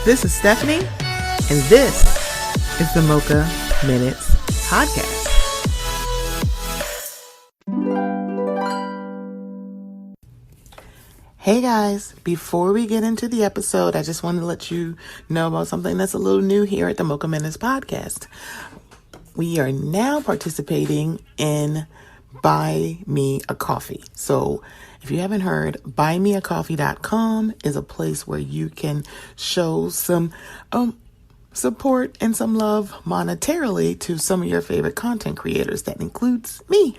This is Stephanie, and this is the Mocha Minutes Podcast. Hey guys, before we get into the episode, I just wanted to let you know about something that's a little new here at the Mocha Minutes Podcast. We are now participating in Buy Me a Coffee. So if you haven't heard, buymeacoffee.com is a place where you can show some support and some love monetarily to some of your favorite content creators. That includes me.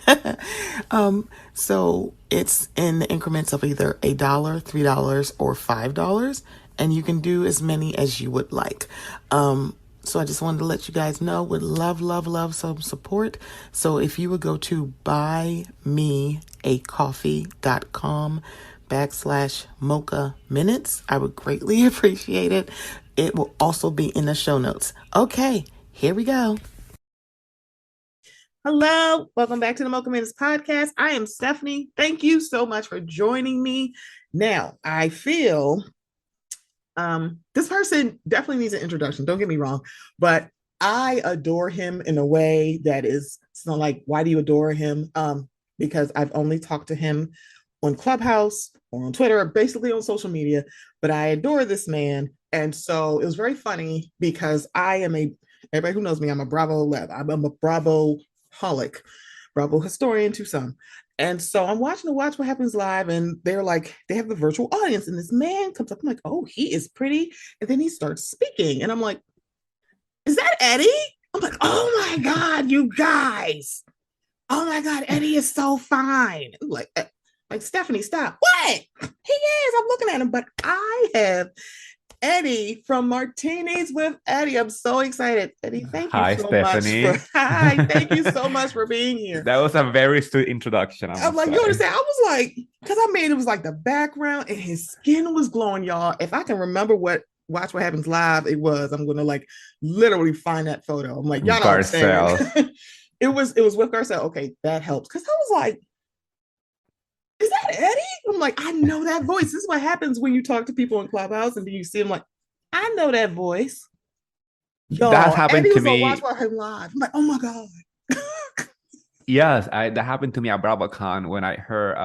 So it's in the increments of either $1, $3, or $5, and you can do as many as you would like. So I just wanted to let you guys know, would love some support. So if you would go to buymeacoffee.com/Mocha Minutes, I would greatly appreciate it. It will also be in the show notes. Okay, here we go. Hello, welcome back to the Mocha Minutes Podcast. I am Stephanie. Thank you so much for joining me. Now, I feel this person definitely needs an introduction. Don't get me wrong, but I adore him in a way that is, it's not like, why do you adore him? Because I've only talked to him on Clubhouse or on Twitter, or basically on social media, but I adore this man. And so it was very funny because everybody who knows me, I'm a Bravo lab. I'm a Bravo holic, Bravo historian to some. And so I'm watching Watch What Happens Live, and they're like, they have the virtual audience, and this man comes up. I'm like, oh, he is pretty. And then he starts speaking, and I'm like, is that Eddy? I'm like, oh my God, you guys. Oh my God, Eddy is so fine. I'm like Stephanie, stop. What? He is. I'm looking at him, but I have Eddy from MarTEAnis with Eddy. I'm so excited. Eddy, thank you Hi, so Stephanie. much. Hi, thank you so much for being here. That was a very sweet introduction. I'm like, you understand? I was like, because I mean, it was like the background and his skin was glowing, y'all. If I can remember what Watch What Happens Live it was, I'm going to like literally find that photo. I'm like, y'all don't understand. It was with Garcelle. Okay, that helps. Because I was like, is that Eddy? I'm like, I know that voice. This is what happens when you talk to people in Clubhouse and then you see them like, I know that voice. Y'all, that happened Eddy to was me. On Watch What Happens Live. I'm like, oh my God. Yes, that happened to me at BravoCon when I heard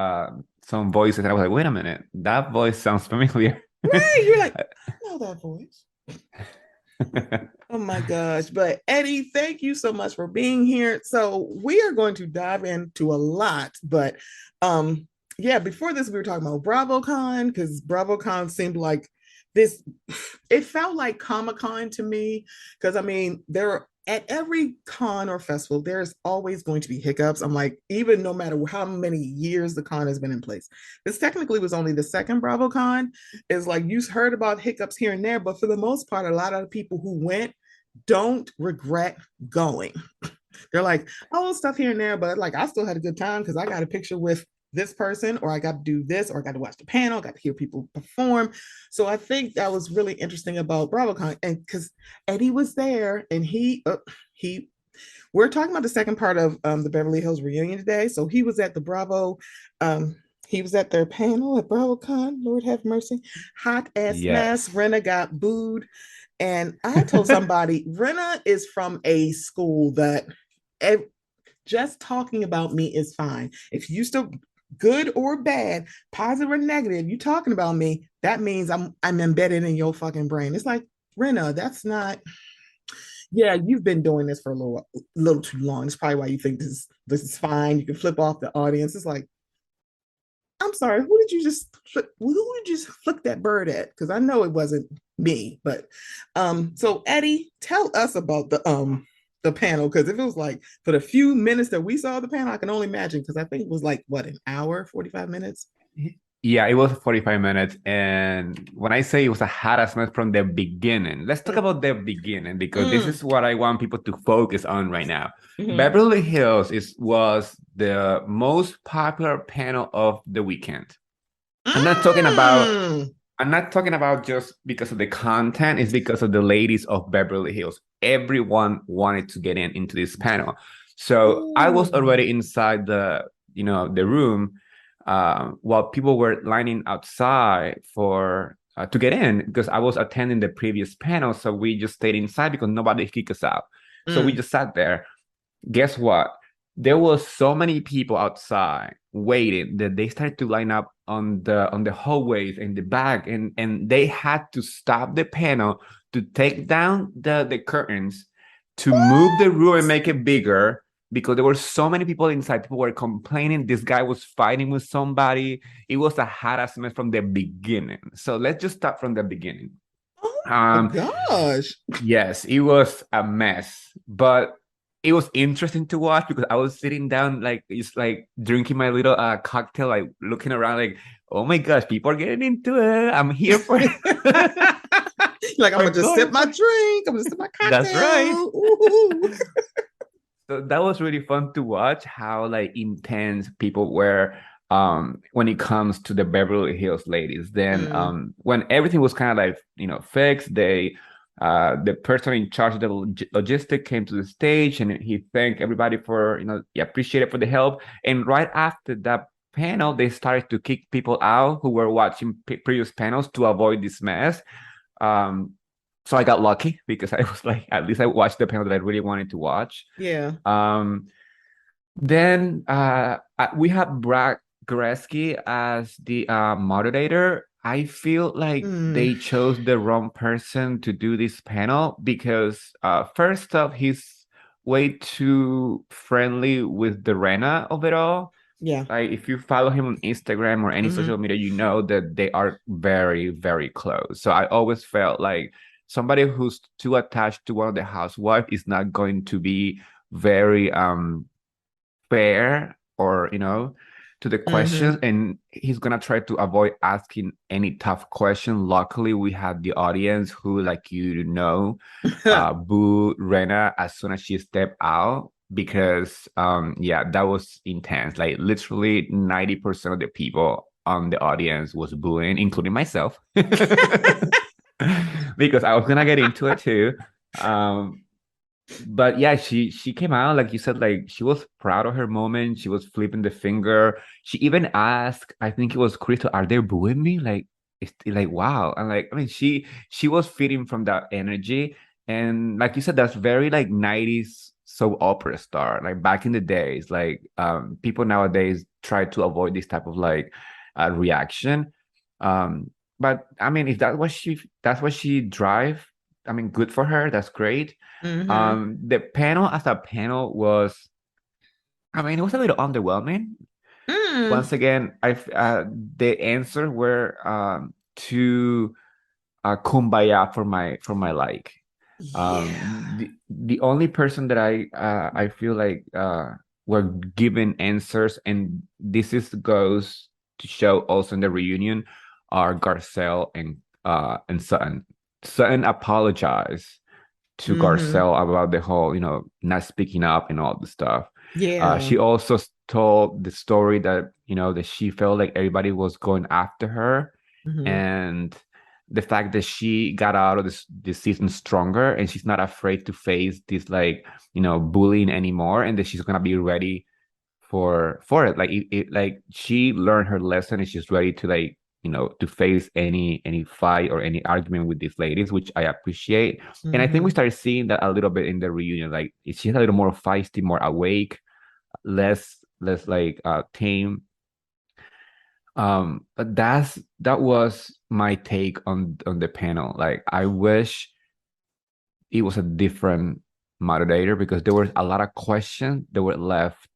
some voices and I was like, wait a minute, that voice sounds familiar. Right. You're like, I know that voice. Oh my gosh. But Eddy, thank you so much for being here. So we are going to dive into a lot, but yeah, before this we were talking about BravoCon, because BravoCon seemed like this, it felt like Comic-Con to me, because I mean, at every con or festival, there's always going to be hiccups. I'm like, even no matter how many years the con has been in place. This technically was only the second BravoCon. It's like you heard about hiccups here and there, but for the most part, a lot of the people who went don't regret going. They're like, oh, stuff here and there, but like I still had a good time because I got a picture with this person, or I got to do this, or I got to watch the panel, got to hear people perform. So I think that was really interesting about BravoCon, and because Eddy was there, and we're talking about the second part of the Beverly Hills reunion today. So he was at the Bravo, he was at their panel at BravoCon. Lord have mercy, hot ass mess. Rinna got booed, and I told somebody Rinna is from a school that just talking about me is fine. If you still good or bad, positive or negative, you talking about me, that means I'm embedded in your fucking brain. It's like, Rinna, that's not, yeah, you've been doing this for a little too long. It's probably why you think this is fine. You can flip off the audience. It's like, I'm sorry, who did you just flick that bird at? Because I know it wasn't me. But so Eddy, tell us about the panel, because if it was like for the few minutes that we saw the panel, I can only imagine, because I think it was like what, an hour, 45 minutes. Yeah, it was 45 minutes. And when I say it was a harassment from the beginning, let's talk about the beginning, because this is what I want people to focus on right now. Beverly Hills was the most popular panel of the weekend. I'm not talking about just because of the content, it's because of the ladies of Beverly Hills. Everyone wanted to get into this panel. So I was already inside the room while people were lining outside for to get in because I was attending the previous panel. So we just stayed inside because nobody kicked us out. So we just sat there. Guess what? There was so many people outside waiting that they started to line up on the hallways in the back, and they had to stop the panel to take down the curtains to move the room and make it bigger because there were so many people inside. People were complaining. This guy was fighting with somebody. It was a harassment from the beginning. So let's just start from the beginning. Oh my gosh. Yes, it was a mess, but it was interesting to watch because I was sitting down, like, just like drinking my little cocktail, like looking around, like, oh my gosh, people are getting into it. I'm here for it. Like, I'm gonna just sip my drink. I'm gonna sip my cocktail. That's right. So that was really fun to watch how like intense people were when it comes to the Beverly Hills ladies. Then when everything was kind of like, you know, fixed, they the person in charge of the logistic came to the stage and he thanked everybody for, you know, he appreciated for the help. And right after that panel, they started to kick people out who were watching previous panels to avoid this mess. So I got lucky because I was like, at least I watched the panel that I really wanted to watch. Yeah. Then we have Brad Goreski as the moderator. I feel like they chose the wrong person to do this panel because first off, he's way too friendly with the Rena of it all. Yeah. Like if you follow him on Instagram or any social media, you know that they are very, very close. So I always felt like somebody who's too attached to one of the housewives is not going to be very fair or, you know, to the questions, and he's gonna try to avoid asking any tough question. Luckily, we had the audience who, like, you know, boo Rena as soon as she stepped out because yeah, that was intense. Like literally 90% of the people on the audience was booing, including myself. Because I was gonna get into it too. But yeah, she came out, like you said, like she was proud of her moment. She was flipping the finger. She even asked, I think it was Crystal, are they booing me? Like it's like wow. And like, I mean, she was feeding from that energy. And like you said, that's very like 90s soap opera star. Like back in the days, like people nowadays try to avoid this type of like reaction. But I mean, if that's what she drive, I mean, good for her. That's great. The panel as a panel was, I mean, it was a little underwhelming. Once again, the answers were too kumbaya for my like. The only person that I feel like were given answers, and this is goes to show also in the reunion, are Garcelle and Sutton. Sutton apologized to Garcelle about the whole, you know, not speaking up and all the stuff. Yeah. She also told the story that, you know, that she felt like everybody was going after her, and the fact that she got out of this season stronger and she's not afraid to face this, like, you know, bullying anymore, and that she's gonna be ready for it. Like like she learned her lesson and she's ready to, like, you know, to face any fight or any argument with these ladies, which I appreciate. And I think we started seeing that a little bit in the reunion. Like she's a little more feisty, more awake, less like tame. But that was my take on the panel. Like I wish it was a different moderator because there were a lot of questions that were left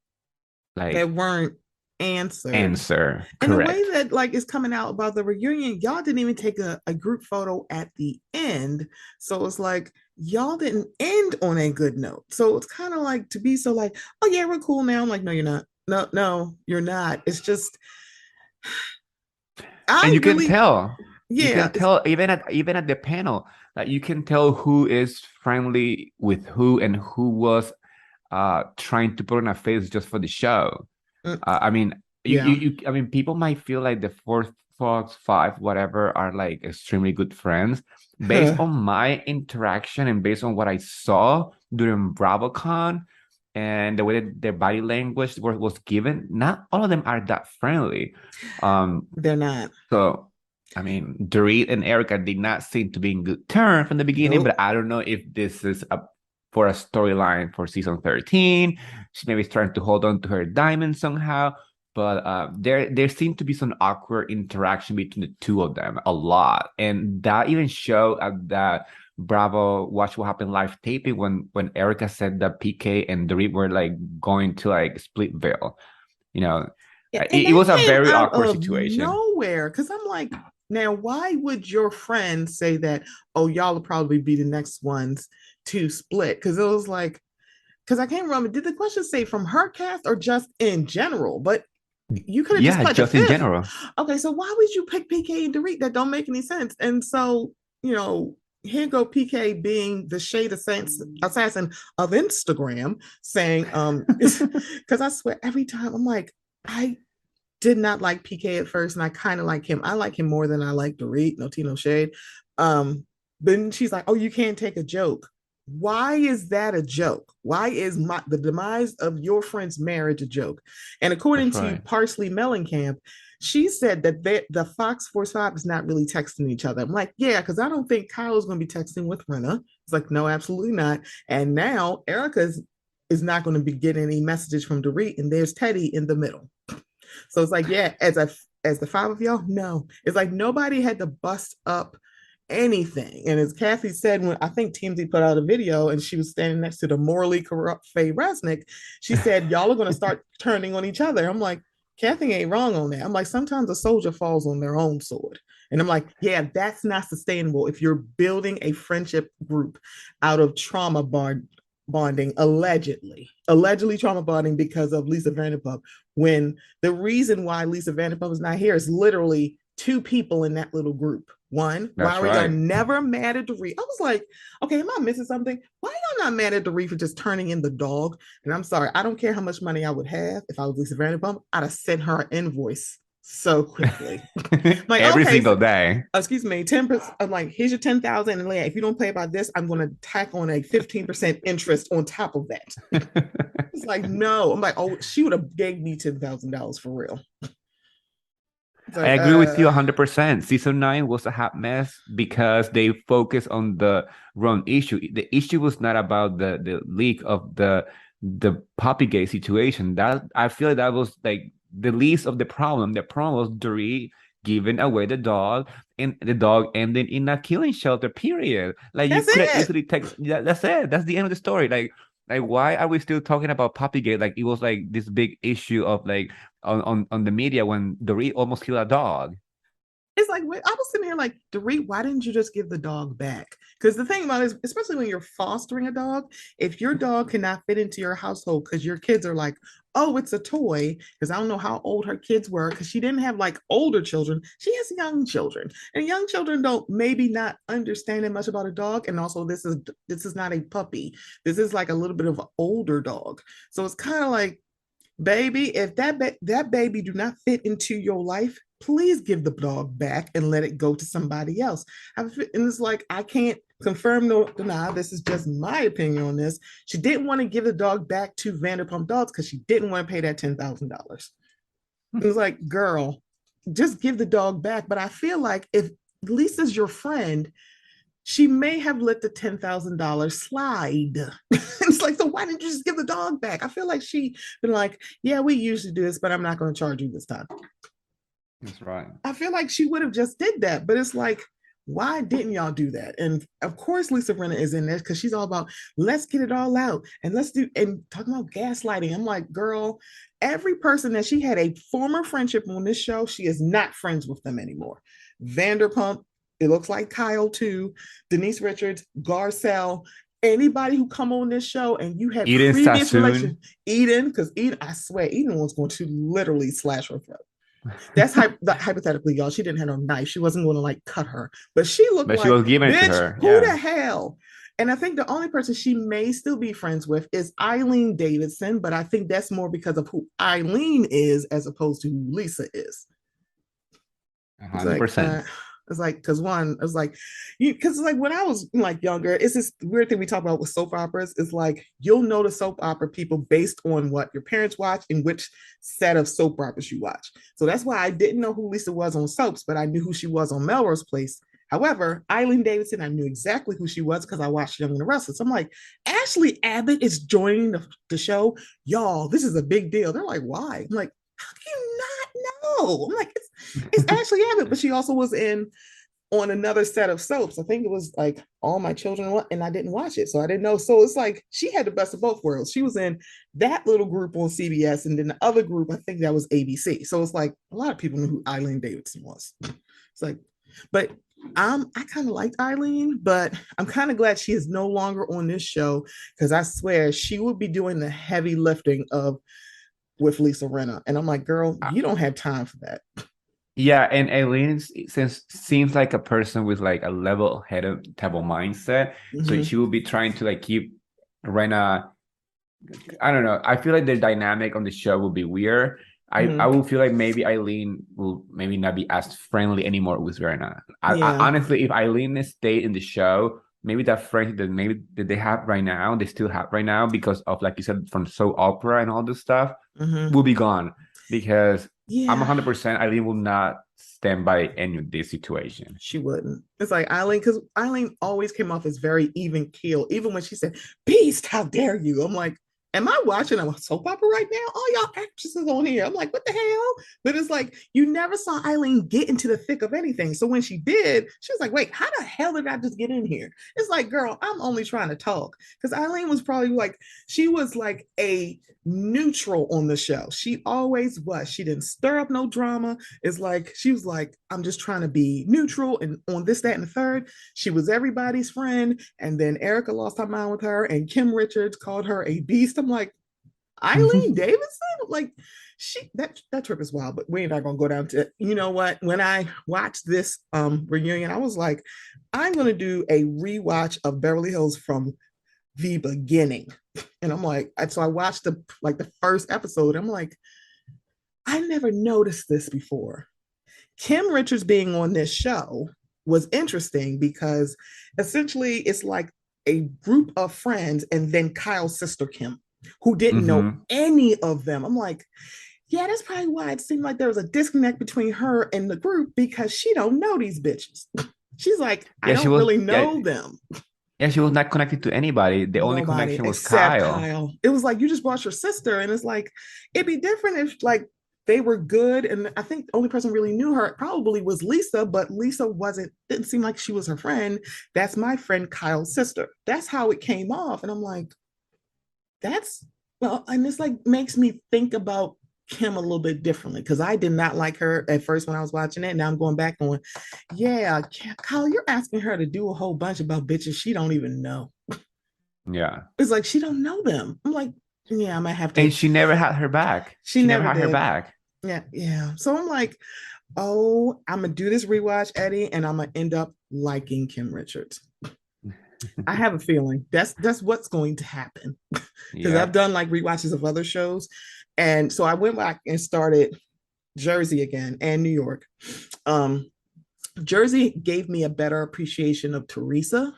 like that weren't answered. And the way that like is coming out about the reunion, y'all didn't even take a group photo at the end. So it's like y'all didn't end on a good note. So it's kind of like to be so like, oh yeah, we're cool now. I'm like, no, you're not. No, you're not. It's just and you can tell. Yeah. You can tell even at the panel, like you can tell who is friendly with who and who was trying to put on a face just for the show. I mean, I mean, people might feel like the fourth Fox 5, whatever, are like extremely good friends. Based on my interaction and based on what I saw during BravoCon and the way that their body language was given, not all of them are that friendly. They're not. So I mean, Dorit and Erica did not seem to be in good terms from the beginning, Nope. but I don't know if this is for a storyline for season 13. She maybe is trying to hold on to her diamond somehow. But there seemed to be some awkward interaction between the two of them a lot. And that even showed at that Bravo Watch What Happened live taping when Erica said that PK and Dorit were like going to like split veil. You know, Yeah, and it that was a came very out awkward of situation. nowhere. Cause I'm like, now why would your friend say that, oh, y'all will probably be the next ones to split? Cause it was like, because I can't remember, did the question say from her cast or just in general? But you could have just Yeah, played the just in fifth. general. Okay, so why would you pick PK and Dorit? That don't make any sense. And so, here go PK being the shade assassin of Instagram, saying, because I swear every time I'm like, I did not like PK at first, and I kind of like him. I like him more than I like Dorit. No tea, no shade. Um, but she's like, "Oh, you can't take a joke." Why is that a joke? Why is the demise of your friend's marriage a joke? And according That's to right. Parsley Mellencamp, she said that the Fox Force 5 is not really texting each other. I'm like, yeah, because I don't think Kyle's going to be texting with Renna. It's like, no, absolutely not. And now Erica is not going to be getting any messages from Dorit, and there's Teddy in the middle. So it's like, yeah, as the five of y'all, no. It's like nobody had to bust up anything. And as Kathy said, when I think TMZ put out a video and she was standing next to the morally corrupt Faye Resnick, she said, y'all are gonna start turning on each other. I'm like, Kathy ain't wrong on that. I'm like, sometimes a soldier falls on their own sword. And I'm like, yeah, that's not sustainable if you're building a friendship group out of bonding, allegedly trauma bonding because of Lisa Vanderpump, when the reason why Lisa Vanderpump is not here is literally two people in that little group. One, why That's were y'all right. never mad at Dorit? I was like, okay, am I missing something? Why are y'all not mad at Dorit for just turning in the dog? And I'm sorry, I don't care how much money I would have if I was Lisa Vanderpump. I'd have sent her an invoice so quickly. Like, Every okay, single so, day. excuse me, 10%. I'm like, here's your 10,000, and if you don't pay about this, I'm gonna tack on a 15% interest on top of that. It's like, no. I'm like, oh, she would have gave me $10,000 for real. It's I like, agree with you 100%. Season 9 was a hot mess because they focused on the wrong issue. The issue was not about the leak of the Poppygate situation. That I feel like that was like the least of the problem. The problem was Dorit giving away the dog and the dog ending in a killing shelter, period. Like you that's could have it. easily text, yeah, that's it. That's the end of the story. Like why are we still talking about Poppygate? Like it was like this big issue of like on the media when Dorit almost killed a dog. It's like, I was sitting here like, Dorit, why didn't you just give the dog back? Because the thing about it is, especially when you're fostering a dog, if your dog cannot fit into your household because your kids are like, oh, it's a toy, because I don't know how old her kids were, because she didn't have like older children. She has young children. And young children don't maybe not understand much about a dog. And also this is not a puppy. This is like a little bit of an older dog. So it's kind of like, baby, if that baby do not fit into your life, please give the dog back and let it go to somebody else. And it's like, I can't confirm nor deny. This is just my opinion on this. She didn't want to give the dog back to Vanderpump Dogs because she didn't want to pay that $10,000. It was like, girl, just give the dog back. But I feel like if Lisa's your friend, she may have let the $10,000 slide. It's like, so why didn't you just give the dog back? I feel like she been like, yeah, we usually do this, but I'm not going to charge you this time. That's right. I feel like she would have just did that, but it's like, why didn't y'all do that? And of course, Lisa Rinna is in there because she's all about let's get it all out and let's do and talking about gaslighting. I'm like, girl, every person that she had a former friendship on this show, she is not friends with them anymore. Vanderpump, it looks like Kyle too, Denise Richards, Garcelle, anybody who come on this show and you had Eden previous Sassoon. relations, Eden, because Eden, I swear, Eden was going to literally slash her throat. That's hypothetically, y'all. She didn't have no knife. She wasn't going to like cut her, but she looked But she like, was giving it to bitch, her. who Yeah. the hell? And I think the only person she may still be friends with is Eileen Davidson, but I think that's more because of who Eileen is as opposed to who Lisa is. It's like, 100%. It's like, because one, it's like, because like when I was like younger, it's this weird thing we talk about with soap operas. It's like you'll know the soap opera people based on what your parents watch and which set of soap operas you watch. So that's why I didn't know who Lisa was on soaps, but I knew who she was on Melrose Place. However, Eileen Davidson, I knew exactly who she was because I watched Young and the Restless. I'm like, Ashley Abbott is joining the show. Y'all, this is a big deal. They're like, why? I'm like, how can you not know? I'm like, it's Ashley Abbott, but she also was in on another set of soaps. I think it was like All My Children, and I didn't watch it, so I didn't know. So it's like she had the best of both worlds. She was in that little group on CBS, and then the other group, I think that was ABC. So it's like a lot of people knew who Eileen Davidson was. It's like, but I kind of liked Eileen, but I'm kind of glad she is no longer on this show because I swear she would be doing the heavy lifting of with Lisa Rinna. And I'm like, girl, you don't have time for that. Yeah, and Eileen seems like a person with like a level-headed type of mindset. So she will be trying to like keep Rena. I don't know. I feel like the dynamic on the show will be weird. I will feel like maybe Eileen will maybe not be as friendly anymore with Rena. I honestly, if Eileen stayed in the show, maybe that friendship that they have right now, they still have right now because of, like you said, from soap opera and all this stuff, will be gone. Because I'm 100% Eileen will not stand by any of this situation. She wouldn't. It's like Eileen, because Eileen always came off as very even keel. Even when she said, "Beast, how dare you?" I'm like, am I watching a soap opera right now? All y'all actresses on here. I'm like, what the hell? But it's like, you never saw Eileen get into the thick of anything. So when she did, she was like, wait, how the hell did I just get in here? It's like, girl, I'm only trying to talk. Because Eileen was probably like, she was like a neutral on the show. She always was. She didn't stir up no drama. It's like, she was like, I'm just trying to be neutral and on this, that, and the third. She was everybody's friend. And then Erica lost her mind with her, and Kim Richards called her a beast. I'm like, Eileen Davidson? Like, that trip is wild, but we're not gonna go down to, you know what? When I watched this reunion, I was like, I'm gonna do a rewatch of Beverly Hills from the beginning. And I'm like, so I watched the first episode. I'm like, I never noticed this before. Kim Richards being on this show was interesting because essentially it's like a group of friends and then Kyle's sister Kim, who didn't know any of them. I'm like, yeah, that's probably why it seemed like there was a disconnect between her and the group because she don't know these bitches. She's like, I don't really know them. Yeah, she was not connected to anybody. The only connection was Kyle. It was like, you just brought your sister, and it's like, it'd be different if like they were good. And I think the only person really knew her probably was Lisa, but Lisa didn't seem like she was her friend. That's my friend Kyle's sister. That's how it came off. And I'm like, and this like makes me think about Kim a little bit differently because I did not like her at first when I was watching it. Now I'm going back on, yeah, Kyle, you're asking her to do a whole bunch about bitches she don't even know. Yeah. It's like she don't know them. I'm like, yeah, I might have to. And she never had her back. She never had her back. Yeah. So I'm like, oh, I'm gonna do this rewatch, Eddy, and I'm gonna end up liking Kim Richards. I have a feeling that's what's going to happen because I've done like rewatches of other shows, and so I went back and started Jersey again and New York. Jersey gave me a better appreciation of Teresa.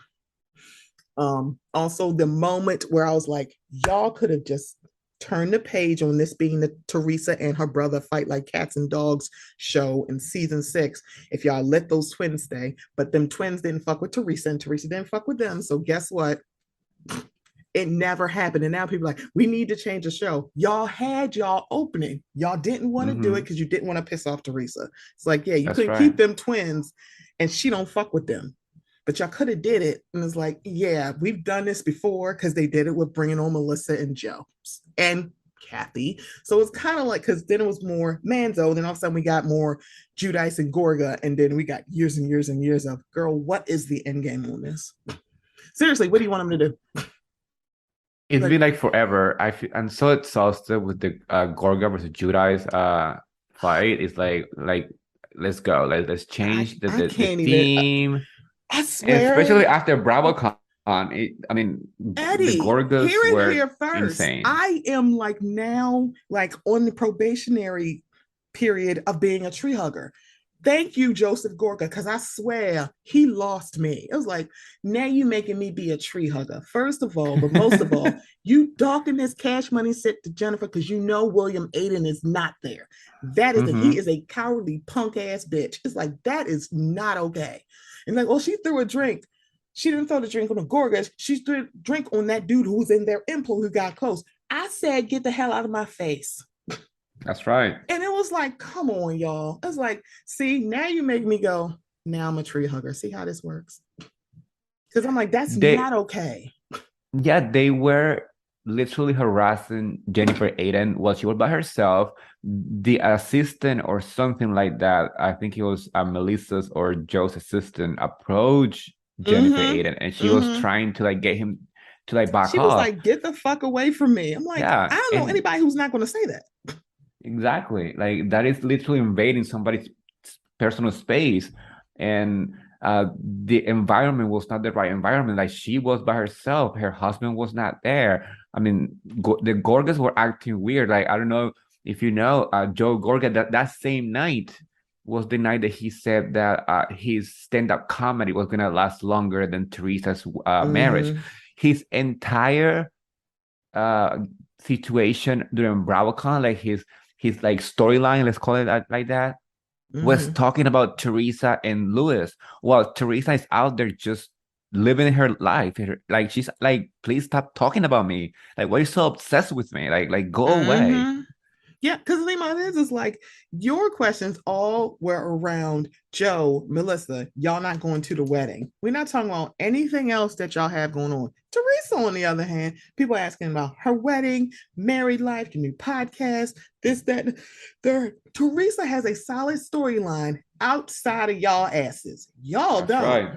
Also the moment where I was like, y'all could have just turned the page on this being the Teresa and her brother fight like cats and dogs show in season 6 if y'all let those twins stay. But them twins didn't fuck with Teresa and Teresa didn't fuck with them. So guess what? It never happened. And now people are like, we need to change the show. Y'all had y'all opening. Y'all didn't want to do it because you didn't want to piss off Teresa. It's like, yeah, you couldn't keep them twins and she don't fuck with them. But y'all could have did it. And it's like, yeah, we've done this before because they did it with bringing on Melissa and Joe and Kathy. So it's kind of like, because then it was more Manzo. Then all of a sudden we got more Giudice and Gorga. And then we got years and years and years of, girl, what is the end game on this? Seriously, what do you want them to do? It's been like forever. I'm so exhausted with the Gorga versus Giudice fight. It's like let's go. Let's change the theme. I swear. Especially after BravoCon. Eddy, the Gorgas were here first. Insane. I am like now like on the probationary period of being a tree hugger. Thank you, Joseph Gorga, because I swear he lost me. It was like, now you making me be a tree hugger. First of all, but most of all, you docking this Cash Money shit to Jennifer because you know William Aiden is not there. That is he is a cowardly punk ass bitch. It's like, that is not okay. And like, oh, she threw a drink. She didn't throw the drink on the Gorgas. She threw a drink on that dude who was in their employ who got close. I said, get the hell out of my face. That's right. And it was like, come on, y'all. It's like, see, now you make me go, now I'm a tree hugger. See how this works? Because I'm like, that's not okay. Yeah, they were literally harassing Jennifer Aiden while she was by herself. The assistant or something like that, I think it was Melissa's or Joe's assistant, approached Jennifer Aiden, and she was trying to like get him to like back off. She was like, get the fuck away from me. I'm like, yeah, I don't know anybody who's not going to say that. Exactly. Like, that is literally invading somebody's personal space. And the environment was not the right environment. Like, she was by herself. Her husband was not there. I mean, the Gorgas were acting weird. Like, I don't know if you know, Joe Gorga, that same night was the night that he said that his stand-up comedy was going to last longer than Teresa's marriage. His entire situation during BravoCon, like his like storyline, let's call it like that, was talking about Teresa and Louis. Well, Teresa is out there just living her life. Like, she's like, please stop talking about me. Like, why are you so obsessed with me? Like go away. Yeah, because the thing about it is like, your questions all were around Joe, Melissa, y'all not going to the wedding. We're not talking about anything else that y'all have going on. Teresa, on the other hand, people asking about her wedding, married life, the new podcast, this, that. Teresa has a solid storyline outside of y'all asses. Y'all don't. Right.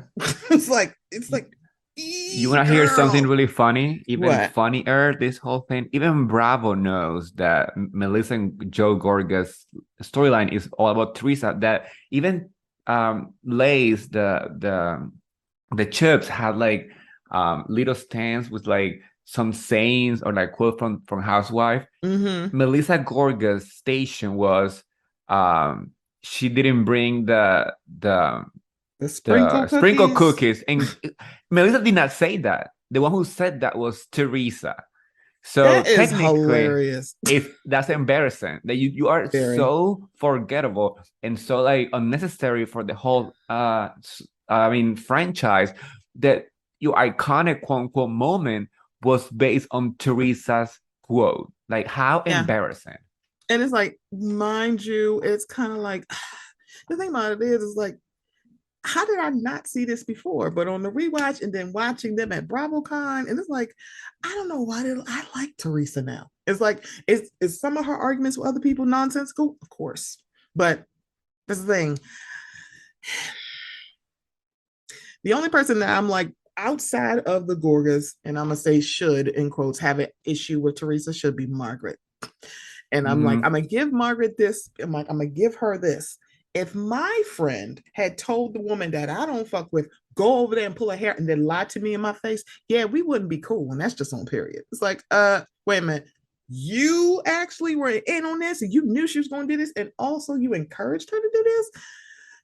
it's like, you want to hear something really funny? Even funnier, this whole thing. Even Bravo knows that Melissa and Joe Gorga's storyline is all about Teresa. That even Lay's the chips had like little stands with like some sayings or like quote from Housewife. Melissa Gorga's station was she didn't bring the sprinkle cookies. And Melissa did not say that. The one who said that was Teresa. So that is hilarious. That's embarrassing. That you are so forgettable and so like unnecessary for the whole franchise, that your iconic quote unquote moment was based on Teresa's quote. Like, how embarrassing. And it's like, mind you, it's kind of like, the thing about it is like, how did I not see this before? But on the rewatch and then watching them at BravoCon, and it's like, I don't know why I like Teresa now. It's like, is some of her arguments with other people nonsensical? Of course. But that's the thing. The only person that I'm like, outside of the Gorgas, and I'm going to say should, in quotes, have an issue with Teresa should be Margaret. And I'm like, I'm going to give Margaret this. I'm like, I'm going to give her this. If my friend had told the woman that I don't fuck with, go over there and pull her hair and then lie to me in my face, yeah, we wouldn't be cool. And that's just on period. It's like, wait a minute. You actually were in on this and you knew she was going to do this. And also you encouraged her to do this.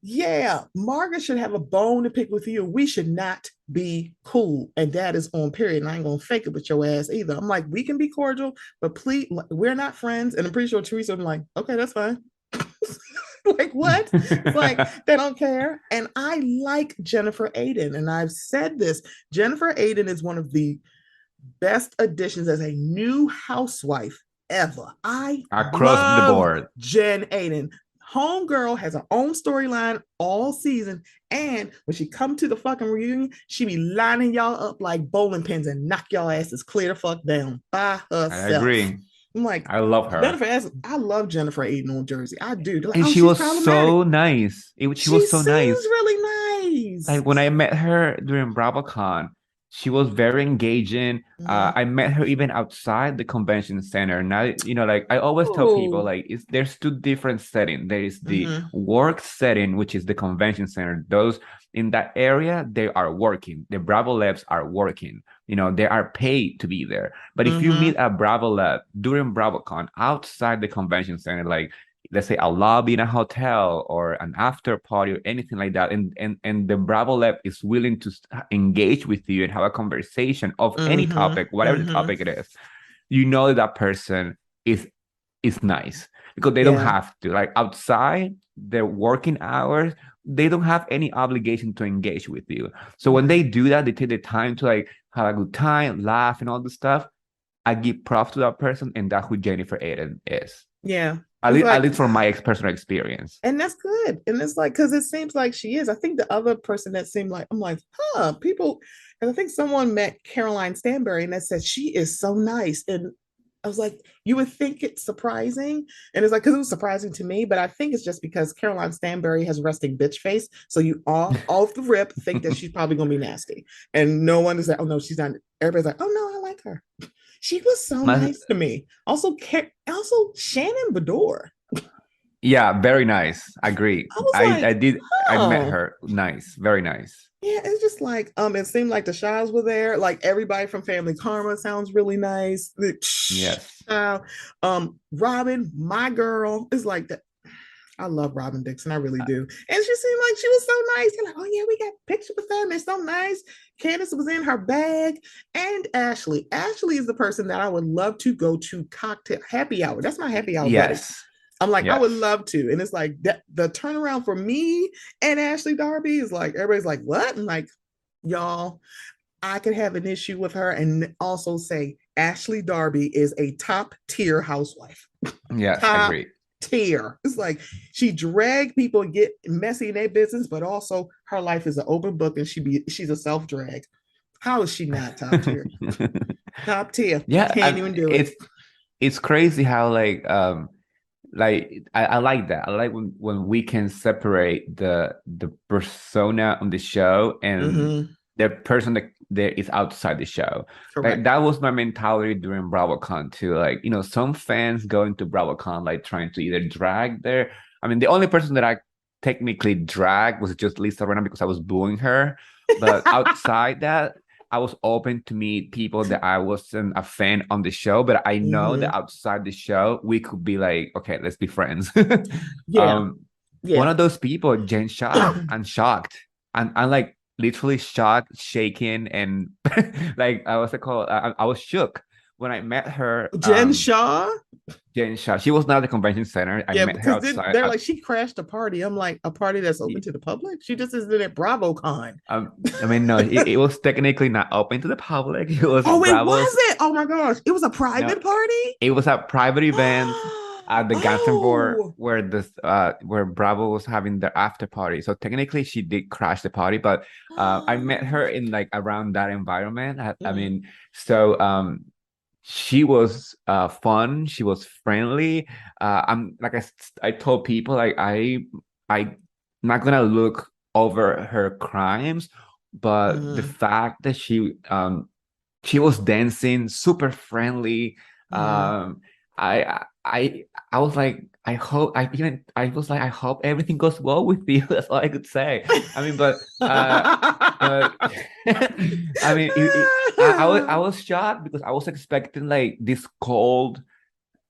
Yeah, Margaret should have a bone to pick with you. We should not be cool. And that is on period. And I ain't going to fake it with your ass either. I'm like, we can be cordial, but please, we're not friends. And I'm pretty sure Teresa, I'm like, okay, that's fine. Like, what? Like, they don't care. And I like Jennifer Aiden. And I've said this, Jennifer Aiden is one of the best additions as a new housewife ever. Across the board. Jen Aiden. Homegirl has her own storyline all season. And when she come to the fucking reunion, she be lining y'all up like bowling pins and knock y'all asses clear the fuck down by herself. I agree. I'm like, I love her. I love Jennifer Aiden on Jersey. I do. Like, and she was so nice. She was so nice. Really nice. Like, when I met her during BravoCon, she was very engaging. I met her even outside the convention center. Now, like I always tell people, like, there's two different settings. There is the work setting, which is the convention center. Those in that area, they are working. The Bravo Labs are working. They are paid to be there. But if you meet a Bravo Lab during BravoCon outside the convention center, like, let's say a lobby in a hotel or an after party or anything like that, and the Bravo Lab is willing to engage with you and have a conversation of any topic, whatever the topic it is, you know that person is nice, because they don't have to, like, outside their working hours, they don't have any obligation to engage with you. So when they do that, they take the time to like have a good time, laugh, and all this stuff. I give props to that person, and that's who Jennifer Aiden is. Yeah. At least from my personal experience. And that's good. And it's like, because it seems like she is. I think the other person that seemed like, I'm like, people, and I think someone met Caroline Stanbury and that said, she is so nice. And I was like, you would think it's surprising. And it's like, because it was surprising to me, but I think it's just because Caroline Stanbury has resting bitch face. So you all off the rip think that she's probably going to be nasty. And no one is like, oh, no, she's not. Everybody's like, oh, no, I like her. She was so nice to me. Also Shannon Bedore. Yeah, very nice. Agree. I did. I met her. Nice, very nice. Yeah, it's just like it seemed like the Shaws were there. Like everybody from Family Karma sounds really nice. Yes. Robin, my girl, is like that. I love Robin Dixon, I really do. And she seemed like she was so nice. They're like, oh yeah, we got pictures with them. They're so nice. Candace was in her bag. And Ashley. Ashley is the person that I would love to go to cocktail happy hour. That's my happy hour. Yes. Buddy. I'm like, I would love to. And it's like the turnaround for me and Ashley Darby is like, everybody's like, what? I'm like, y'all, I could have an issue with her and also say Ashley Darby is a top tier housewife. Yes, I agree. Tier. It's like she drag people and get messy in their business, but also her life is an open book and she's a self-drag. How is she not top tier? Top tier. Yeah, can't even do it. It's crazy how like I like that. I like when we can separate the persona on the show and the person that is outside the show. Like, that was my mentality during BravoCon too. Like, you know, some fans go into BravoCon like trying to either drag their. I mean, the only person that I technically dragged was just Lisa Rinna because I was booing her. But outside that, I was open to meet people that I wasn't a fan on the show, but I know that outside the show, we could be like, okay, let's be friends. One of those people, Jen Shaw, I'm shocked. I'm like literally shocked, shaking, and like I was shook when I met her. Jen Shaw? Jen Shaw. She was not at the convention center. I met her outside. They're like, she crashed a party. I'm like, a party that's open to the public? She just isn't at BravoCon. I mean, no, it was technically not open to the public. It was it wasn't? Oh my gosh. It was a private party? It was a private event at the Gothenburg where Bravo was having their after party. So technically she did crash the party, but I met her in like around that environment. I mean, so she was fun. She was friendly. I'm like I told people, like I'm not gonna look over her crimes, but the fact that she was dancing, super friendly. I was like, I hope I hope everything goes well with you. That's all I could say. I mean, but I mean, I was shocked because I was expecting like this cold,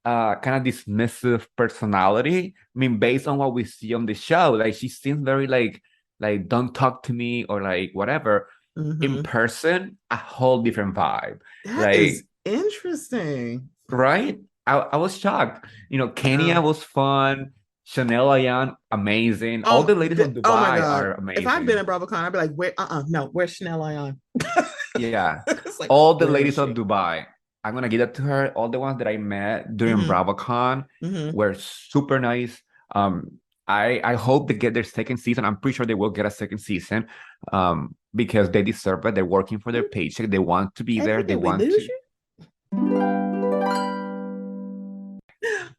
kind of dismissive personality. I mean, based on what we see on the show, like she seems very like don't talk to me or like whatever. In person, a whole different vibe. That is interesting, right? I was shocked. You know, Kenya was fun. Chanel Ayan, amazing. All the ladies from Dubai are amazing. If I've been at BravoCon, I'd be like, where's Chanel Ayan? Yeah. Like, all the ladies of Dubai. I'm gonna give that to her. All the ones that I met during BravoCon were super nice. I hope they get their second season. I'm pretty sure they will get a second season. Because they deserve it. They're working for their paycheck. They want to be there. They want to.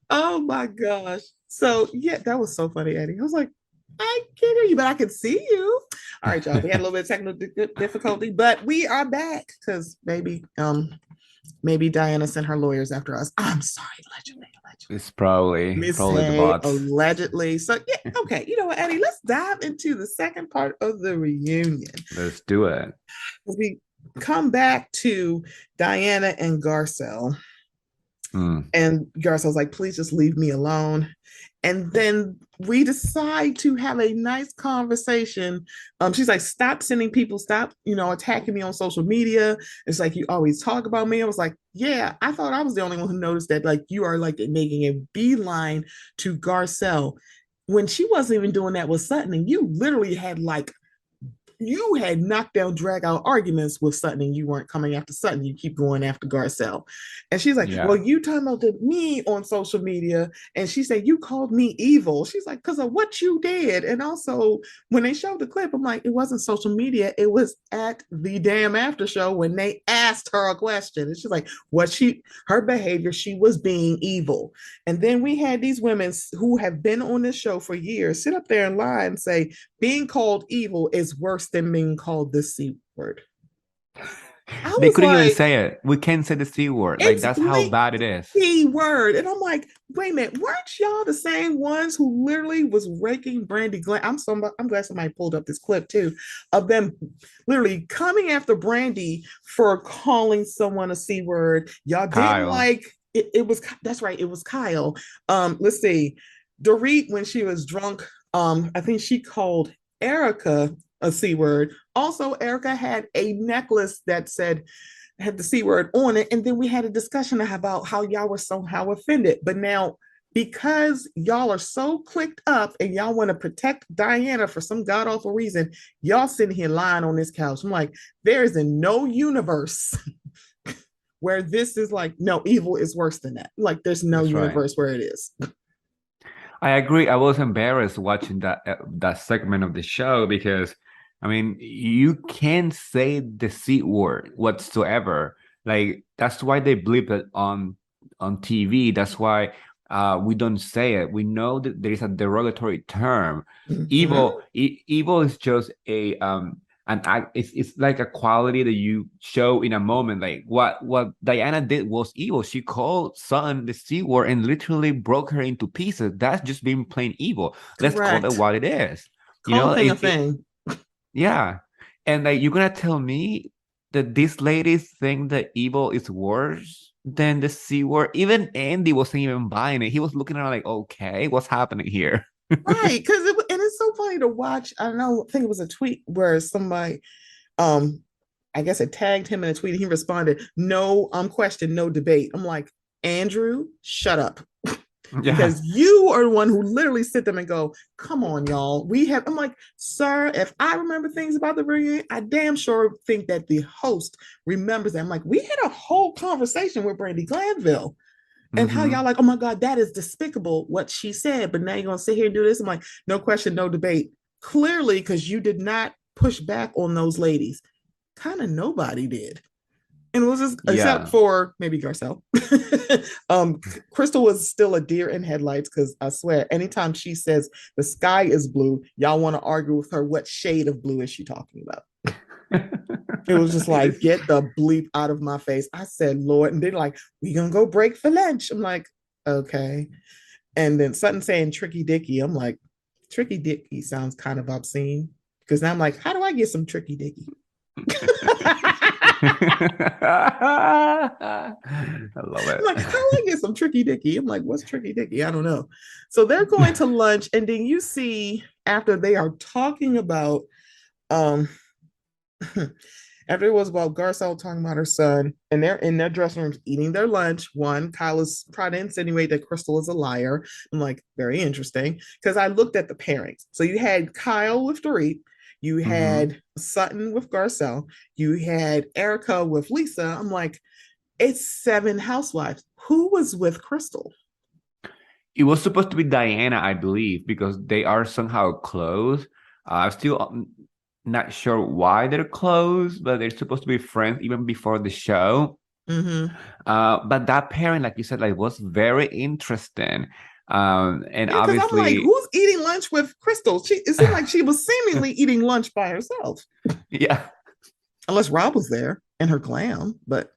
Oh my gosh. So yeah, that was so funny, Eddy. I was like, I can't hear you, but I can see you. All right, y'all. We had a little bit of technical difficulty, but we are back because maybe Diana sent her lawyers after us. I'm sorry, allegedly. It's probably the bots. Allegedly. So yeah, okay. You know what, Eddy? Let's dive into the second part of the reunion. Let's do it. We come back to Diana and Garcelle. And Garcelle's like, please just leave me alone. And then we decide to have a nice conversation. She's like, stop sending people, stop, attacking me on social media. It's like, you always talk about me. I was like, yeah, I thought I was the only one who noticed that, like, you are like making a beeline to Garcelle when she wasn't even doing that with Sutton. And you literally had knocked down, drag out arguments with Sutton, and you weren't coming after Sutton. You keep going after Garcelle. And she's like, well, you talking about me on social media. And she said, you called me evil. She's like, because of what you did. And also, when they showed the clip, I'm like, it wasn't social media. It was at the damn after show when they asked her a question. And she's like, her behavior, she was being evil. And then we had these women who have been on this show for years sit up there and lie and say, being called evil is worse than being called the C word. They couldn't even say it. We can't say the C word. Like, that's how bad it is. C word. And I'm like, wait a minute, weren't y'all the same ones who literally was raking Brandi Glenn? I'm glad somebody pulled up this clip too of them literally coming after Brandi for calling someone a C word. Y'all didn't like it. It was, that's right, it was Kyle. Let's see. Dorit, when she was drunk, I think she called Erica a C word. Also, Erica had a necklace that had the C word on it. And then we had a discussion about how y'all were somehow offended. But now, because y'all are so clicked up and y'all want to protect Diana for some god awful reason, y'all sitting here lying on this couch. I'm like, there is no universe where this is like, no, evil is worse than that. Like, there's no universe where it is. I agree. I was embarrassed watching that segment of the show because, I mean, you can't say the C word whatsoever. Like, that's why they bleep it on TV. That's why we don't say it. We know that there is a derogatory term. Evil is just an act. It's like a quality that you show in a moment. Like what Diana did was evil. She called Sutton the C word and literally broke her into pieces. That's just being plain evil. Let's call it what it is. Call a thing. Yeah. And like, you're gonna tell me that these ladies think that evil is worse than the C word? Even Andy wasn't even buying it. He was looking at it like, okay, what's happening here? Right, because it's so funny to watch. I think it was a tweet where somebody, I guess it tagged him in a tweet, and he responded, "No, question, no debate." I'm like, Andrew, shut up. Because you are the one who literally sit them and go, come on, y'all. I'm like, sir, if I remember things about the reunion, I damn sure think that the host remembers that. I'm like, we had a whole conversation with Brandi Glanville. And how y'all like, oh my God, that is despicable what she said. But now you're going to sit here and do this. I'm like, no question, no debate. Clearly, because you did not push back on those ladies. Kind of nobody did. And it was just, except for maybe Garcelle. Crystal was still a deer in headlights because I swear, anytime she says the sky is blue, y'all want to argue with her what shade of blue is she talking about. It was just like, get the bleep out of my face. I said, Lord. And they're like, we gonna go break for lunch. I'm like, okay. And then Sutton saying Tricky Dicky. I'm like, Tricky Dicky sounds kind of obscene. Because now I'm like, how do I get some Tricky Dicky? I love it. I'm like, how do I get some Tricky Dicky? I'm like, what's Tricky Dicky? I don't know. So they're going to lunch, and then you see after they are talking about after it was about Garcelle talking about her son, and they're in their dressing rooms eating their lunch. Kyle is trying to insinuate that Crystal is a liar. I'm like, very interesting, because I looked at the pairings. So you had Kyle with Dorit, you had Sutton with Garcelle, you had Erica with Lisa. I'm like, it's 7 housewives. Who was with Crystal? It was supposed to be Diana, I believe, because they are somehow close. I'm still not sure why they're close, but they're supposed to be friends even before the show. But that pairing, like you said, like was very interesting. And obviously, I'm like, who's eating lunch with Crystal? It seemed like she was seemingly eating lunch by herself. Yeah. Unless Rob was there in her glam, but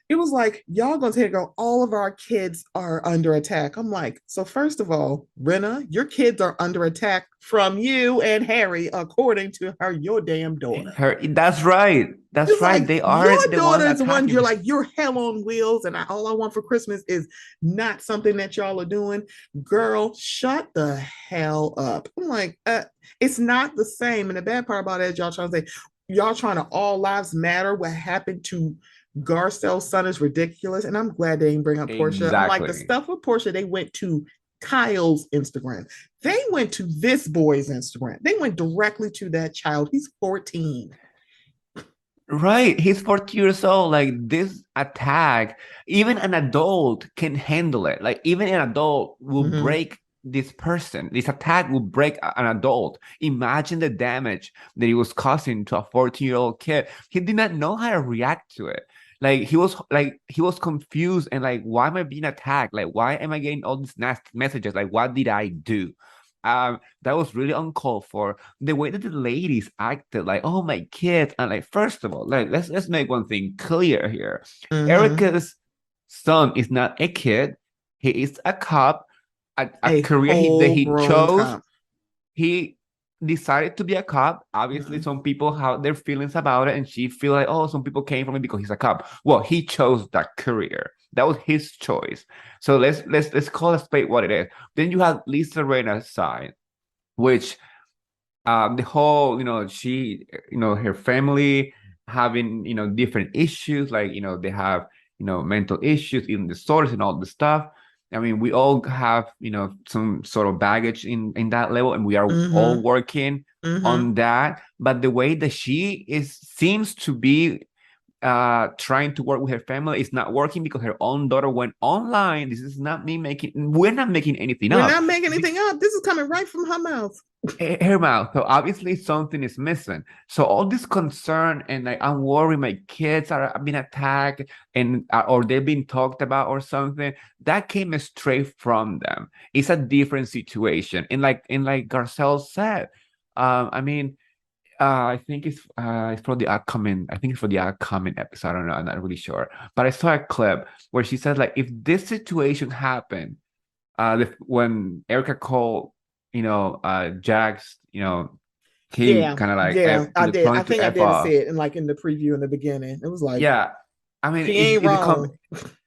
it was like, y'all gonna take go, all of our kids are under attack. I'm like, so first of all, Rinna, your kids are under attack from you and Harry, according to your damn daughter. That's right. That's It's right. like They are your the daughter ones is the one you're attacking. like, you're hell on wheels, and all I want for Christmas is not something that y'all are doing. Girl, shut the hell up. I'm like, it's not the same. And the bad part about it is y'all trying to say, y'all trying to all lives matter. What happened to Garcelle's son is ridiculous. And I'm glad they didn't bring up Portia. I'm like, the Exactly. stuff with Portia, they went to Kyle's Instagram. They went to this boy's Instagram. They went directly to that child. He's 14. Right. He's 40 years old. Like this attack, even an adult can handle it. Like even an adult will Mm-hmm. break this person. This attack will break an adult. Imagine the damage that he was causing to a 14-year-old kid. He did not know how to react to it. He was confused and like, why am I being attacked? Like, why am I getting all these nasty messages? Like, what did I do? That was really uncalled for. The way that the ladies acted, like, oh my kids, and like, first of all, like, let's make one thing clear here. Mm-hmm. Erica's son is not a kid; he is a cop, a A career that whole he grown chose. cop. He decided to be a cop. Obviously, Mm-hmm. some people have their feelings about it, and she feel like, oh, some people came from it because he's a cop. Well, he chose that career. That was his choice. So let's call a spade what it is. Then you have Lisa Rena's side, which the whole, she, her family having, different issues, like, they have, mental issues, eating disorders and all the stuff. I mean, we all have, some sort of baggage in that level, and we are all Mm-hmm. working Mm-hmm. on that. But the way that she seems to be trying to work with her family is not working because her own daughter went online. This is not me making, we're not making anything We're up. not making anything up. This is coming right from her mouth. Her mouth. So obviously something is missing. So all this concern and like, I'm worried my kids are being attacked and or they're being talked about or something, that came straight from them. It's a different situation. And like Garcelle said, I mean, I think it's for the upcoming. I think it's for the upcoming episode. I don't know. I'm not really sure. But I saw a clip where she says like, if this situation happened, when Erica called, Jax, he Yeah, kind of like yeah, I did. told I him to think I F did off. see it, and like in the preview in the beginning, it was like Yeah. I mean, she ain't wrong.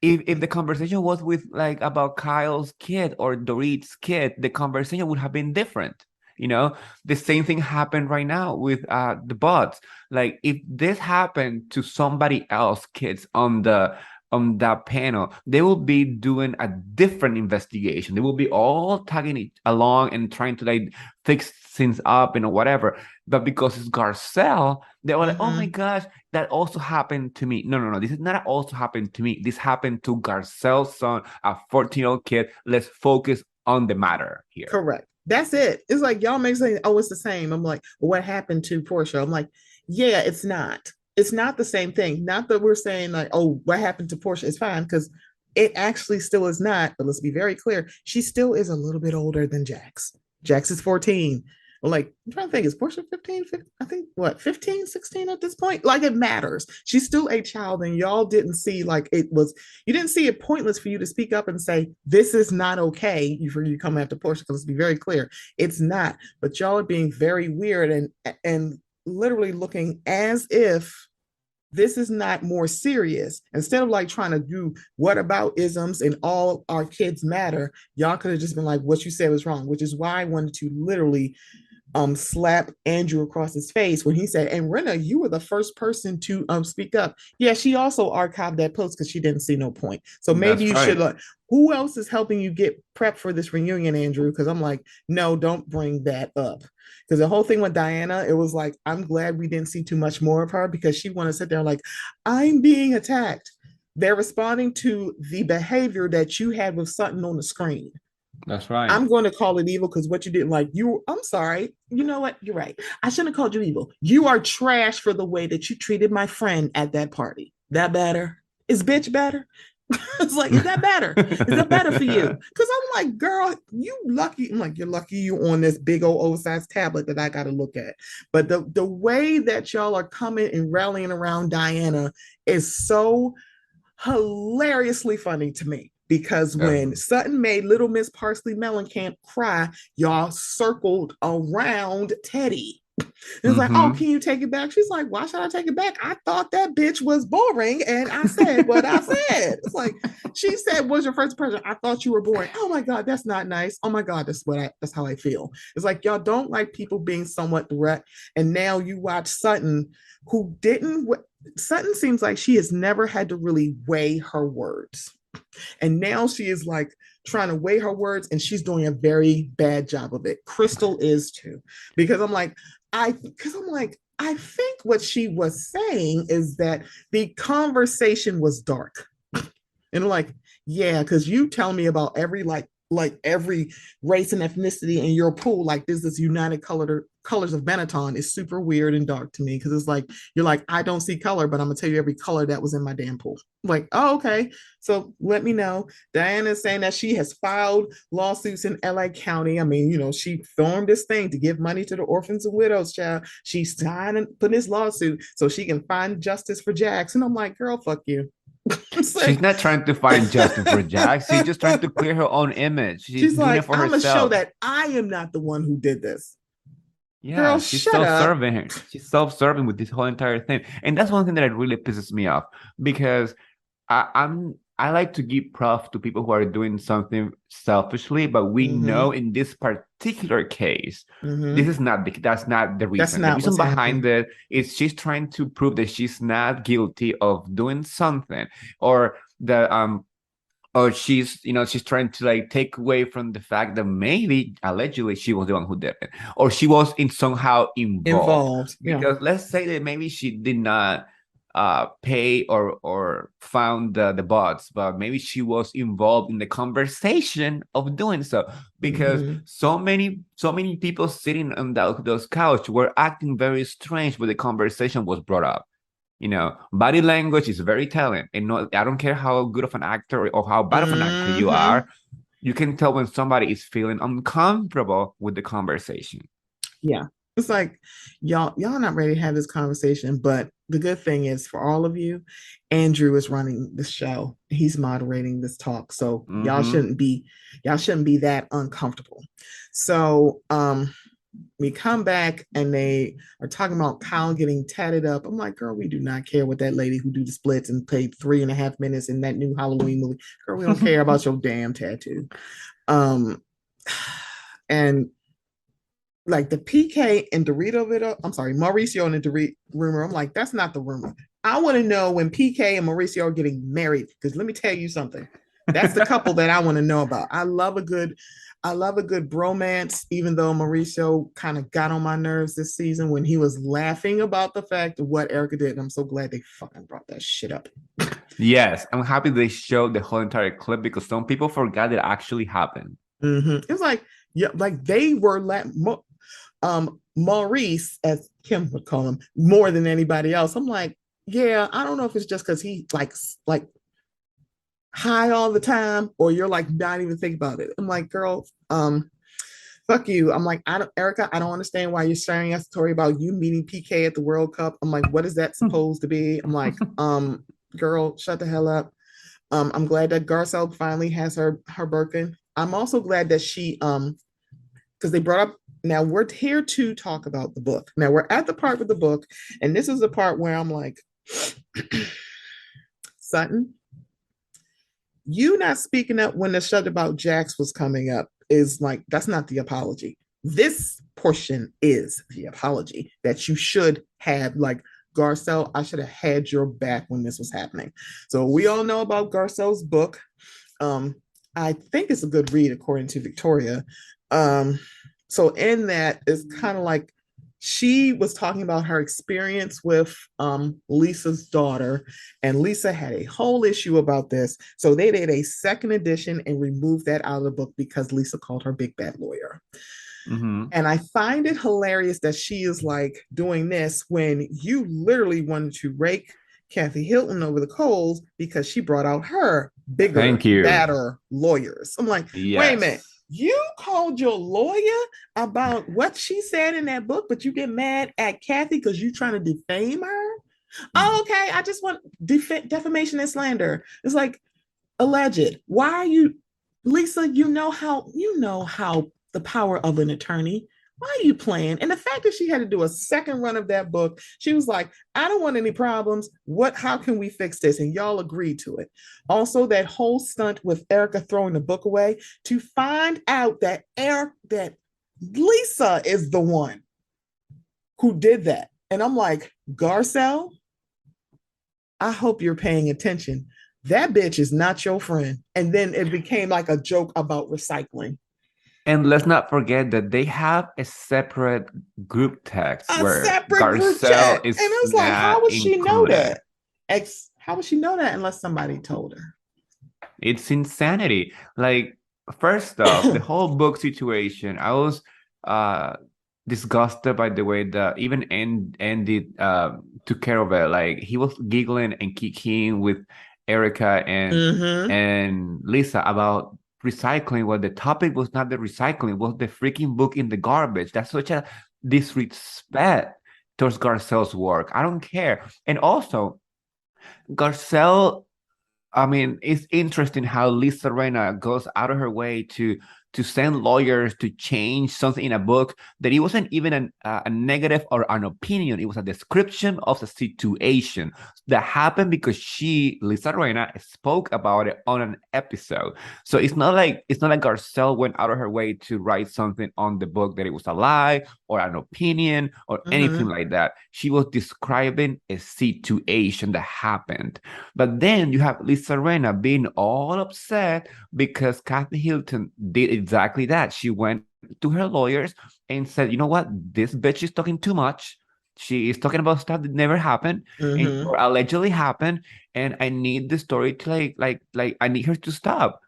if the conversation was with like about Kyle's kid or Dorit's kid, the conversation would have been different. The same thing happened right now with the bots. Like if this happened to somebody else, kids on that panel, they will be doing a different investigation. They will be all tagging it along and trying to like fix things up and whatever. But because it's Garcelle, they were like, oh my Mm-hmm. gosh, that also happened to me. No, no, no. This is not also happened to me. This happened to Garcelle's son, a 14-year-old kid. Let's focus on the matter here. Correct. That's it. It's like y'all make saying, oh, it's the same. I'm like, what happened to Portia? I'm like, yeah, it's not. It's not the same thing. Not that we're saying like, oh, what happened to Portia is fine because it actually still is not. But let's be very clear. She still is a little bit older than Jax. Jax is 14. Like, I'm trying to think, is Portia 15? I think what, 15, 16 at this point? Like, it matters. She's still a child, and y'all didn't see like it was, you didn't see it pointless for you to speak up and say, this is not okay for you coming after Portia, because let's be very clear, it's not. But y'all are being very weird and literally looking as if this is not more serious. Instead of like trying to do what about isms and all our kids matter, y'all could have just been like, what you said was wrong, which is why I wanted to literally slap Andrew across his face when he said, and Rena, you were the first person to speak up. Yeah, she also archived that post because she didn't see no point. So maybe That's you should right. like, who else is helping you get prep for this reunion, Andrew? Because I'm like, no, don't bring that up. Because the whole thing with Diana, it was like, I'm glad we didn't see too much more of her because she wanted to sit there like, I'm being attacked. They're responding to the behavior that you had with Sutton on the screen. That's right. I'm going to call it evil because what you didn't like, I'm sorry. You know what? You're right. I shouldn't have called you evil. You are trash for the way that you treated my friend at that party. That better? Is bitch better? It's like, is that better? Is that better for you? Because I'm like, girl, you lucky. I'm like, you're lucky you on this big old oversized tablet that I got to look at. But the way that y'all are coming and rallying around Diana is so hilariously funny to me because Yeah. when Sutton made Little Miss Parsley Mellencamp cry, y'all circled around Teddy. It's like, oh, can you take it back? She's like, why should I take it back? I thought that bitch was boring and I said what I said. It's like, she said, was your first impression? I thought you were boring. Oh my God, that's not nice. Oh my God, that's how I feel. It's like, y'all don't like people being somewhat direct. And now you watch Sutton, who didn't, Sutton seems like she has never had to really weigh her words. And now she is like trying to weigh her words and she's doing a very bad job of it. Crystal is too. Because I'm like, I think what she was saying is that the conversation was dark. And I'm like, yeah, because you tell me about every every race and ethnicity in your pool, like this United Colors of Benetton is super weird and dark to me because it's like you're like, I don't see color, but I'm gonna tell you every color that was in my damn pool. I'm like, oh, okay. So let me know. Diana is saying that she has filed lawsuits in LA County. I mean, she formed this thing to give money to the orphans and widows, child. She signed and put this lawsuit so she can find justice for Jackson. I'm like, girl, fuck you. She's not trying to find justice for Jack. She's just trying to clear her own image. She's doing like, it for I'm herself. gonna show that I am not the one who did this. Yeah, girl, she's shut self-serving. up. She's self-serving with this whole entire thing, and that's one thing that really pisses me off because I like to give props to people who are doing something selfishly, but we know in this particular case, this is not that's not the reason. The reason behind it is she's trying to prove that she's not guilty of doing something, or that or she's she's trying to like take away from the fact that maybe allegedly she was the one who did it, or she was somehow involved. Because let's say that maybe she did not pay or found the bots, but maybe she was involved in the conversation of doing so, because so many people sitting on those couch were acting very strange when the conversation was brought up. Body language is very telling, and I don't care how good of an actor or how bad of an actor you are, you can tell when somebody is feeling uncomfortable with the conversation. Yeah, it's like y'all not ready to have this conversation, but the good thing is for all of you, Andrew is running the show. He's moderating this talk, so y'all shouldn't be that uncomfortable. So we come back and they are talking about Kyle getting tatted up. I'm like, girl, we do not care what that lady who do the splits and paid 3.5 minutes in that new Halloween movie. Girl, we don't care about your damn tattoo. And like the PK and Dorito video, I'm sorry, Mauricio and the Dorito rumor. I'm like, that's not the rumor. I want to know when PK and Mauricio are getting married, because let me tell you something. That's the couple that I want to know about. I love a good bromance, even though Mauricio kind of got on my nerves this season when he was laughing about the fact of what Erica did. And I'm so glad they fucking brought that shit up. Yes, I'm happy they showed the whole entire clip because some people forgot it actually happened. It was like, yeah, like they were Maurice, as Kim would call him, more than anybody else. I'm like, yeah, I don't know if it's just because he like high all the time, or you're like not even think about it. I'm like, girl, fuck you. I'm like, Erica, I don't understand why you're sharing a story about you meeting PK at the World Cup. I'm like, what is that supposed to be? I'm like, girl, shut the hell up. I'm glad that Garcelle finally has her Birkin. I'm also glad that she because they brought up, now we're here to talk about the book. Now we're at the part with the book, and this is the part where I'm like, Sutton, you not speaking up when the shut about Jax was coming up is like, that's not the apology. This portion is the apology that you should have. Like, Garcelle, I should have had your back when this was happening. So we all know about Garcelle's book. I think it's a good read according to Victoria. So in that, it's kind of like she was talking about her experience with Lisa's daughter, and Lisa had a whole issue about this. So they did a second edition and removed that out of the book because Lisa called her big bad lawyer. And I find it hilarious that she is like doing this when you literally wanted to rake Kathy Hilton over the coals because she brought out her bigger, badder lawyers. I'm like, yes. Wait a minute. You called your lawyer about what she said in that book, but you get mad at Kathy because you're trying to defame her? Oh, okay. I just want defamation and slander. It's like alleged. Why are you, Lisa? You know how the power of an attorney. why are you playing? And the fact that she had to do a second run of that book, she was like, I don't want any problems. How can we fix this? And y'all agreed to it. Also, that whole stunt with Erica throwing the book away to find out that Lisa is the one who did that. And I'm like, Garcelle, I hope you're paying attention. That bitch is not your friend. And then it became like a joke about recycling. And let's not forget that they have a separate group text A where separate group Garcelle chat. is And it was like, how not would she know included. that? How would she know that unless somebody told her? It's insanity. Like, first off, the whole book situation, I was uh disgusted by the way that even Andy took care of it. Like, he was giggling and kicking with Erica and Lisa about recycling. Well, the topic was not the recycling, it was the freaking book in the garbage. That's such a disrespect towards Garcelle's work. I don't care. And also, Garcelle, I mean, it's interesting how Lisa Rena goes out of her way to send lawyers to change something in a book that it wasn't even a negative or an opinion. It was a description of the situation that happened because Lisa Rena, spoke about it on an episode. So it's not like Garcelle went out of her way to write something on the book that it was a lie or an opinion or anything like that. She was describing a situation that happened. But then you have Lisa Rena being all upset because Kathy Hilton did exactly that. She went to her lawyers and said, you know what? This bitch is talking too much. She is talking about stuff that never happened or allegedly happened. And I need the story to like I need her to stop.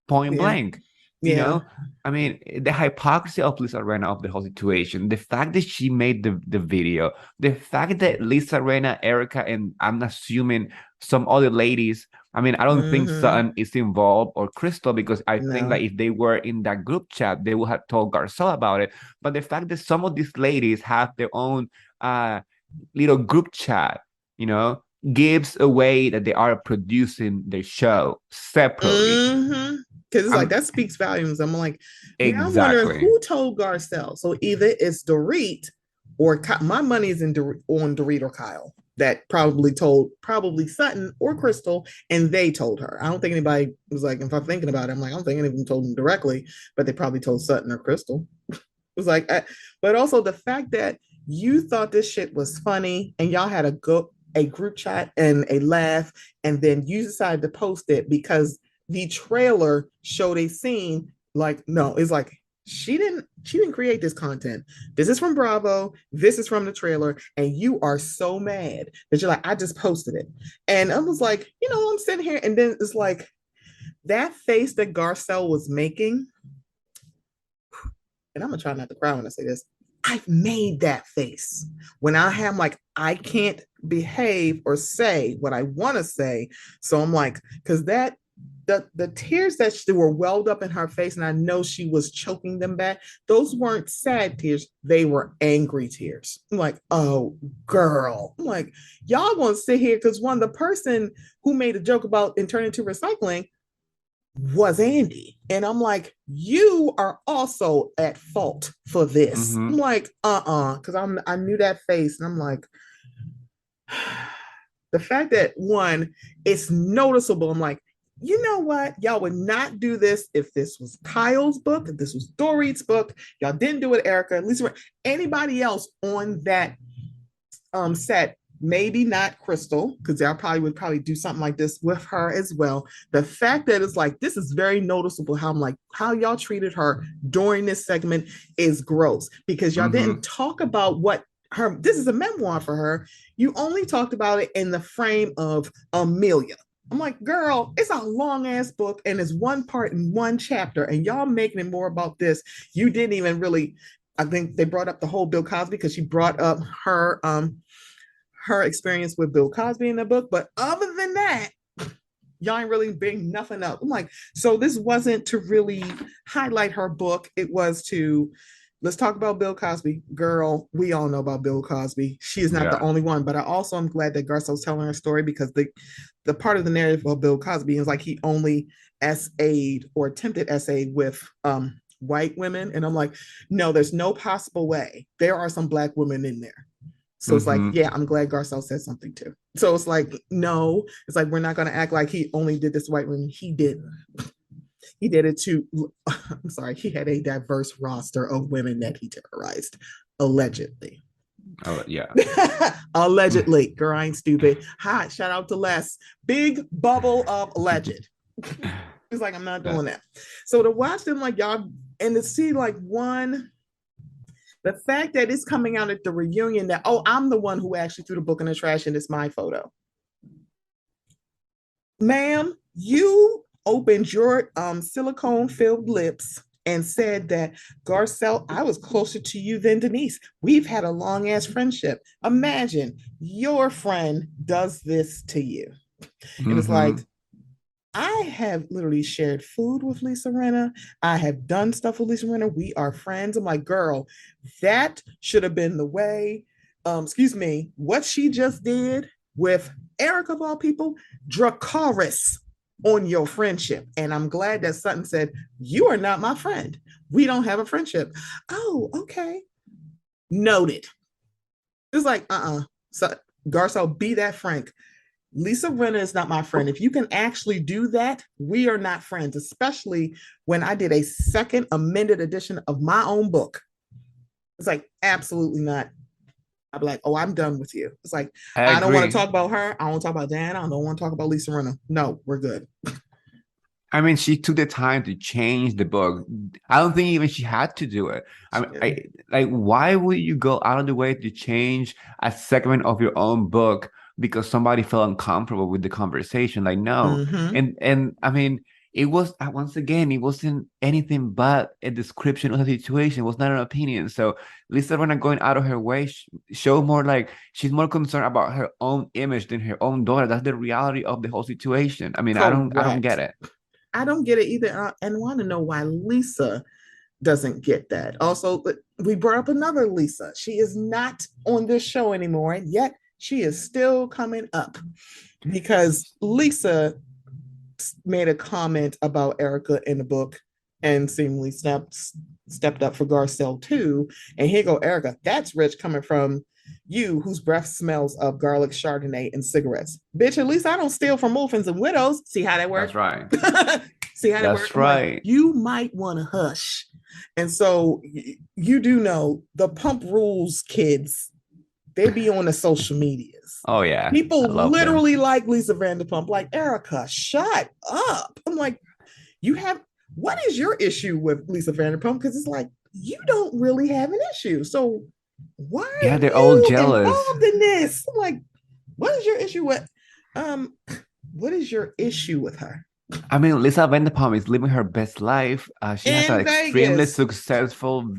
Point blank. You know, I mean, the hypocrisy of Lisa Rena of the whole situation, the fact that she made the video, the fact that Lisa Rena, Erica, and I'm assuming some other ladies, I mean, I don't think Sutton is involved or Crystal, because I think that if they were in that group chat, they would have told Garcelle about it. But the fact that some of these ladies have their own little group chat, you know, gives away that they are producing the show separately. Because it's like that speaks volumes. I'm like, now I'm wondering Exactly. who told Garcelle. So either it's Dorit or my money is on Dorit or Kyle that probably told Sutton or Crystal, and they told her. I don't think anybody was like, if I'm thinking about it, I'm like, I don't think any of them told them directly, but they probably told Sutton or Crystal. It was like, but also the fact that you thought this shit was funny and y'all had a group chat and a laugh, and then you decided to post it because the trailer showed a scene. Like, no, it's like she didn't create this content. This is from Bravo, this is from the trailer, and you are so mad that you're like, I just posted it. And I was like, I'm sitting here, and then it's like that face that Garcelle was making, and I'm gonna try not to cry when I say this. I've made that face when I'm like, I can't behave or say what I want to say. So I'm like, because that the tears that were welled up in her face, and I know she was choking them back, those weren't sad tears, they were angry tears. I'm like, oh girl. I'm like, y'all gonna sit here because the person who made a joke about and turned into recycling was Andy. And I'm like, you are also at fault for this. I'm like, because I knew that face, and I'm like, the fact that one, it's noticeable. I'm like, you know what? Y'all would not do this if this was Kyle's book, if this was Dorit's book. Y'all didn't do it, Erica, at least anybody else on that set. Maybe not Crystal, because y'all would do something like this with her as well. The fact that it's like, this is very noticeable how I'm like, how y'all treated her during this segment is gross, because y'all didn't talk about what this is a memoir for her. You only talked about it in the frame of Amelia. I'm like, girl, it's a long ass book and it's one part in one chapter, and y'all making it more about this. You didn't even really, I think they brought up the whole Bill Cosby because she brought up her experience with Bill Cosby in the book. But other than that, y'all ain't really bring nothing up. I'm like, so this wasn't to really highlight her book. It was to, let's talk about Bill Cosby. Girl, we all know about Bill Cosby. She is not the only one, but I also am glad that Garcelle's telling her story, because the part of the narrative of Bill Cosby is like he only essayed or attempted essay with white women. And I'm like, no, there's no possible way. There are some black women in there. So it's like, yeah, I'm glad Garcelle said something too. So it's like, no, it's like, we're not going to act like he only did this white women. He didn't. He did it to, I'm sorry, he had a diverse roster of women that he terrorized, allegedly. Oh, yeah. Allegedly. Girl, I ain't stupid. Hi, shout out to Les. Big bubble of alleged. He's like, I'm not doing that. So to watch them, like, y'all, and to see, like, the fact that it's coming out at the reunion that, oh, I'm the one who actually threw the book in the trash and it's my photo. Ma'am, you opened your silicone-filled lips and said that, Garcelle, I was closer to you than Denise. We've had a long-ass friendship. Imagine your friend does this to you. And it's like, I have literally shared food with Lisa Rinna. I have done stuff with Lisa Rinna. We are friends. I'm like, girl, that should have been the way. What she just did with Eric, of all people, Dracarys on your friendship. And I'm glad that Sutton said, you are not my friend. We don't have a friendship. Oh, okay. Noted. It's like, So, Garcelle, be that frank. Lisa Rinna is not my friend. If you can actually do that, we are not friends, especially when I did a second amended edition of my own book. It's like, absolutely not. I'd be like, oh, I'm done with you. It's like, I don't want to talk about her. I don't want to talk about Diana. I don't want to talk about Lisa Rinna. No, we're good. I mean, she took the time to change the book. I don't think even she had to do it. Like, why would you go out of the way to change a segment of your own book because somebody felt uncomfortable with the conversation? Like, no. And I mean, it was, once again, it wasn't anything but a description of the situation. It was not an opinion. So Lisa Rinna going out of her way show more like she's more concerned about her own image than her own daughter. That's the reality of the whole situation. I mean, I don't get it. I don't get it either, and want to know why Lisa doesn't get that. Also, we brought up another Lisa. She is not on this show anymore, and yet she is still coming up because Lisa made a comment about Erica in the book and seemingly stepped up for Garcelle too. And here go Erica. That's rich coming from you, whose breath smells of garlic, Chardonnay, and cigarettes. Bitch, at least I don't steal from orphans and widows. See how that works? That's right. See how that works? That's right. Like, you might want to hush. And so you do know the Pump Rules kids, they be on the social medias. Oh, yeah. People literally like Lisa Vanderpump, like, Erica, shut up. I'm like, what is your issue with Lisa Vanderpump? Because it's like, you don't really have an issue. So why are they're all jealous involved in this? I'm like, what is your issue with what is your issue with her? I mean, Lisa Vanderpump is living her best life. She has an extremely successful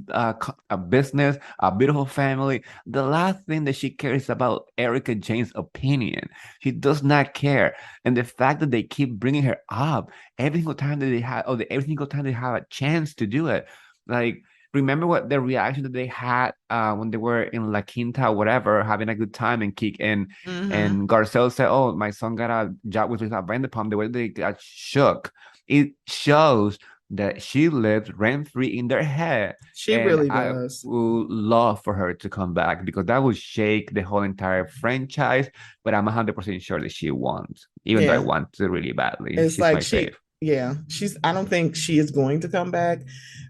business, a beautiful family. The last thing that she cares about Erica Jane's opinion. She does not care. And the fact that they keep bringing her up every single time that they have, every single time they have a chance to do it. Like, remember what the reaction that they had when they were in La Quinta or whatever, having a good time and kick in. And Garcelle said, oh, my son got a job with Lisa Vanderpump. The way they got shook, it shows that she lives rent-free in their head. She really does. I would love for her to come back because that would shake the whole entire franchise. But I'm 100% sure that she won't, even though I want to really badly. It's she's like I don't think she is going to come back.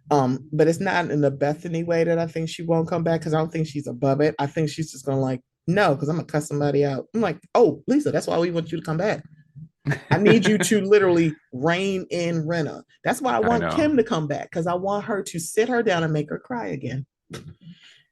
But it's not in the Bethany way that I think she won't come back, because I don't think she's above it. I think she's just gonna like, no, because I'm gonna cuss somebody out. I'm like, oh, Lisa, that's why we want you to come back. I need you to literally rein in Rinna. That's why I want Kim to come back, because I want her to sit her down and make her cry again.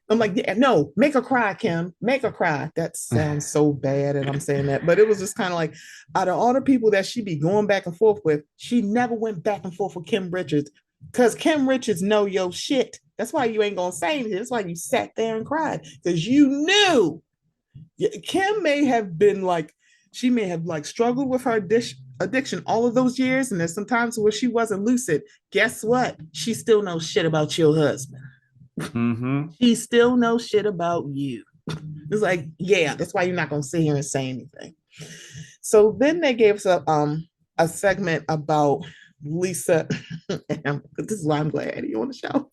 I'm like, yeah, no, make her cry, Kim. Make her cry. That sounds so bad, and I'm saying that, but it was just kind of like, out of all the people that she be going back and forth with, she never went back and forth with Kim Richards. Because Kim Richards know your shit. That's why you ain't gonna say anything. That's why you sat there and cried, because you knew. Kim may have been like, she may have like struggled with her addiction all of those years, and there's some times where she wasn't lucid. Guess what? She still knows shit about your husband. She still knows shit about you. It's like, yeah, that's why you're not gonna sit here and say anything. So then they gave us a segment about Lisa this is why I'm glad you're on the show.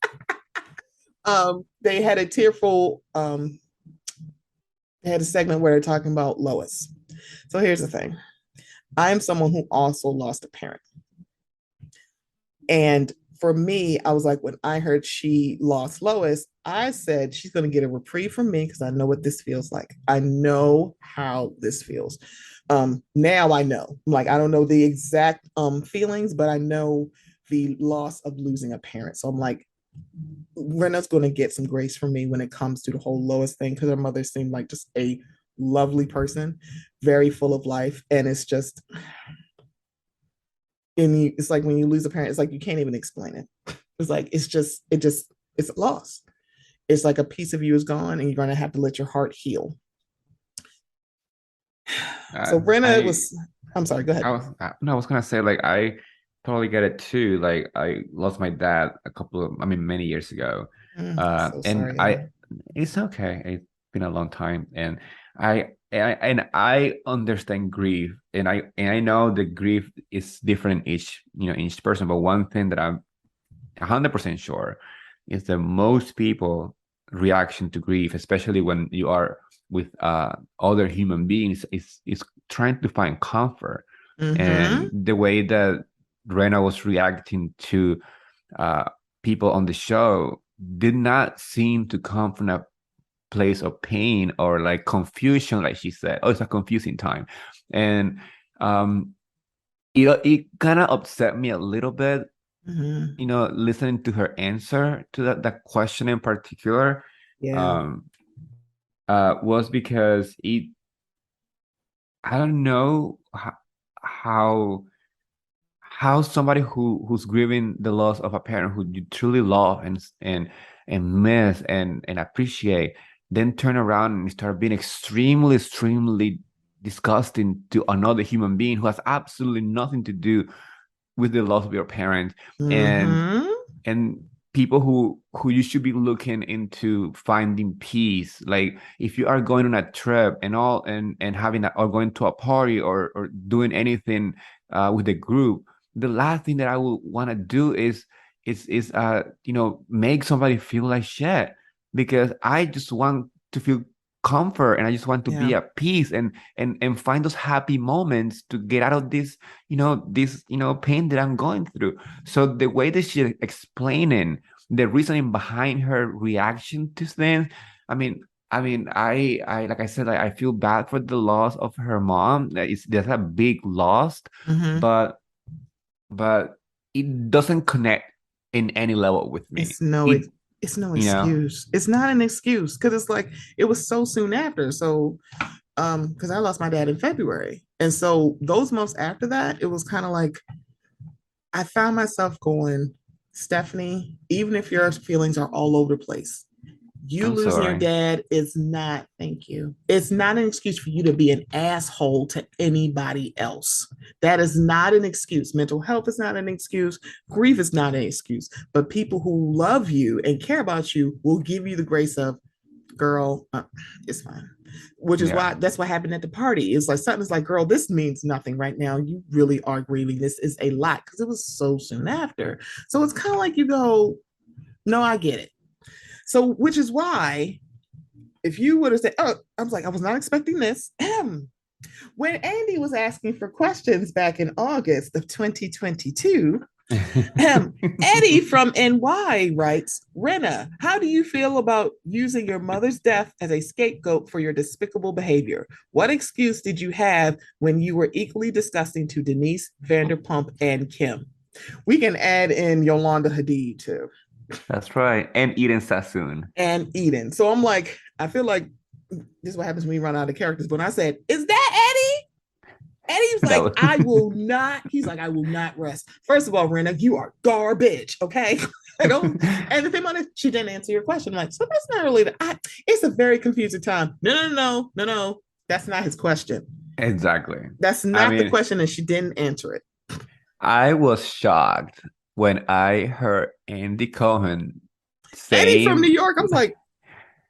They had a tearful, they had a segment where they're talking about Lois. So here's the thing. I am someone who also lost a parent. And for me, I was like, when I heard she lost Lois, I said, she's going to get a reprieve from me because I know what this feels like. I know how this feels. Now I know. Like, I don't know the exact feelings, but I know the loss of losing a parent. So I'm like, Rena's going to get some grace from me when it comes to the whole Lois thing because her mother seemed like just a lovely person, very full of life. And it's just, it's like when you lose a parent, it's like you can't even explain it. It's like it's a loss. It's like a piece of you is gone, and you're gonna have to let your heart heal. So Rena was. I'm sorry. Go ahead. I was gonna say like I totally get it too. Like I lost my dad many years ago, So and sorry, it's okay. It's been a long time, and I understand grief, and I know the grief is different in each person. But one thing that I'm 100% sure is that most people reaction to grief, especially when you are with other human beings, is trying to find comfort. And the way that Rena was reacting to people on the show did not seem to come from a place of pain or like confusion, like she said. Oh, it's a confusing time. And it kind of upset me a little bit, listening to her answer to that question in particular. Was because I don't know how somebody who's grieving the loss of a parent who you truly love and miss and appreciate, then turn around and start being extremely disgusting to another human being who has absolutely nothing to do with the loss of your parent. And people who you should be looking into finding peace. Like if you are going on a trip and all and having or going to a party or doing anything with the group, the last thing that I would want to do is make somebody feel like shit, because I just want to feel comfort and I just want to be at peace and find those happy moments to get out of this pain that I'm going through. So the way that she's explaining the reasoning behind her reaction to things, I like I said, I feel bad for the loss of her mom. There's a big loss, but it doesn't connect in any level with me. It's no excuse. It's not an excuse because it's like it was so soon after. So because I lost my dad in February. And so those months after that, it was kind of like I found myself going, Stephanie, even if your feelings are all over the place, you losing your dad is not, thank you. It's not an excuse for you to be an asshole to anybody else. That is not an excuse. Mental health is not an excuse. Grief is not an excuse. But people who love you and care about you will give you the grace of, girl, it's fine. Which is why that's what happened at the party. It's like something's like, girl, this means nothing right now. You really are grieving. This is a lot because it was so soon after. So it's kind of like you go, no, I get it. So, which is why, if you would have said, oh, I was like, I was not expecting this. When Andy was asking for questions back in August of 2022, Eddy from NY writes, Rena, how do you feel about using your mother's death as a scapegoat for your despicable behavior? What excuse did you have when you were equally disgusting to Denise, Vanderpump, and Kim? We can add in Yolanda Hadid too. That's right. And Eden Sassoon. And Eden. So I'm like, I feel like this is what happens when you run out of characters. But when I said, is that Eddy? Eddy was like, I will not. He's like, I will not rest. First of all, Rena, you are garbage. Okay. And the thing about it, she didn't answer your question. I'm like, so that's not really it's a very confusing time. No. That's not his question. Exactly. That's not the question, and she didn't answer it. I was shocked when I heard Andy Cohen say Eddy from New York. I was like,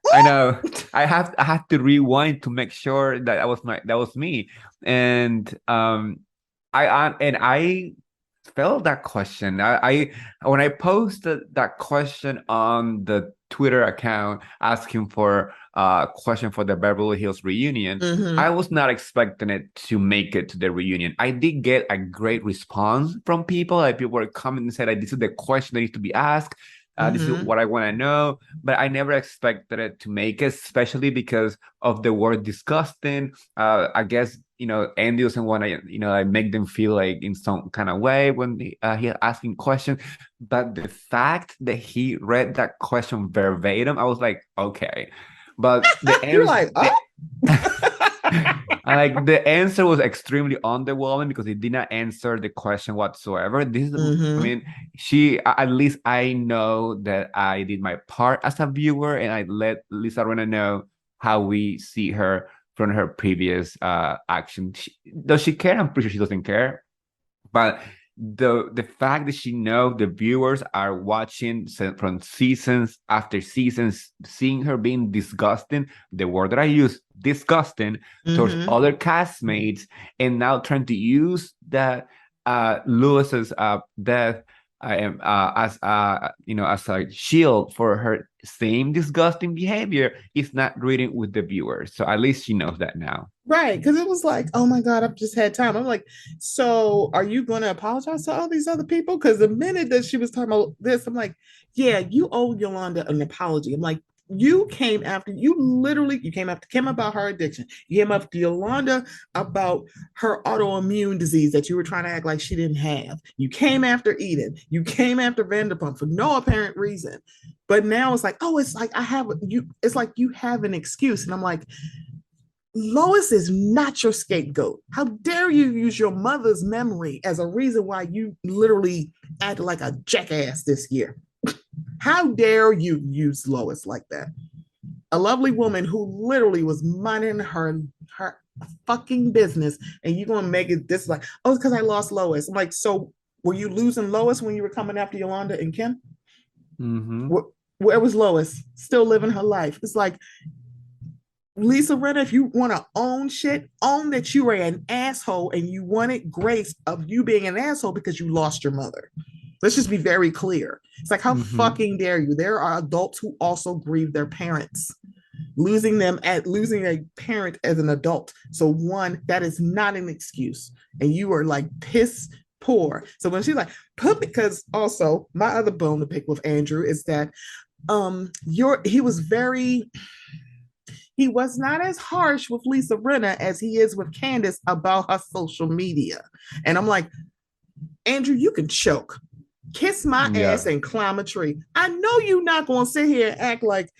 what? I know. I had to rewind to make sure that was me. And I felt that question. I when I posted that question on the Twitter account asking for a question for the Beverly Hills reunion, I was not expecting it to make it to the reunion. I did get a great response from people. Like people were coming and said, like, this is the question that needs to be asked. This is what I want to know, but I never expected it to make it, especially because of the word disgusting. I guess, Andy doesn't want to, like make them feel like in some kind of way when he asking questions. But the fact that he read that question verbatim, I was like, okay. But the You're answer, like, oh. like the answer was extremely underwhelming because it did not answer the question whatsoever. This is, I mean, at least I know that I did my part as a viewer, and I let Lisa Rinna know how we see her from her previous action. Does she care? I'm pretty sure she doesn't care. But the fact that she knows the viewers are watching from seasons after seasons, seeing her being disgusting, the word that I use, disgusting, towards other castmates, and now trying to use that Lewis's death as as a shield for her same disgusting behavior is not reading with the viewers. So at least she knows that now. Right. Because it was like, oh my God, I've just had time. I'm like, so are you going to apologize to all these other people? Because the minute that she was talking about this, I'm like, yeah, you owe Yolanda an apology. I'm like, you came after Kim about her addiction. You came after Yolanda about her autoimmune disease that you were trying to act like she didn't have. You came after Eden. You came after Vanderpump for no apparent reason. But now it's like, oh, it's like it's like you have an excuse. And I'm like, Lois is not your scapegoat. How dare you use your mother's memory as a reason why you literally acted like a jackass this year? How dare you use Lois like that? A lovely woman who literally was minding her fucking business, and you're gonna make it this like, oh, it's because I lost Lois. I'm like, so were you losing Lois when you were coming after Yolanda and Kim? Where was Lois? Still living her life. It's like, Lisa Rinna, if you want to own shit, own that you were an asshole and you wanted grace of you being an asshole because you lost your mother. Let's just be very clear. It's like, how fucking dare you? There are adults who also grieve their parents. Losing a parent as an adult. So one, that is not an excuse. And you are like piss poor. So when she's like, because also my other bone to pick with Andrew is that he was not as harsh with Lisa Rinna as he is with Candace about her social media. And I'm like, Andrew, you can choke. Kiss my ass and climb a tree. I know you're not going to sit here and act like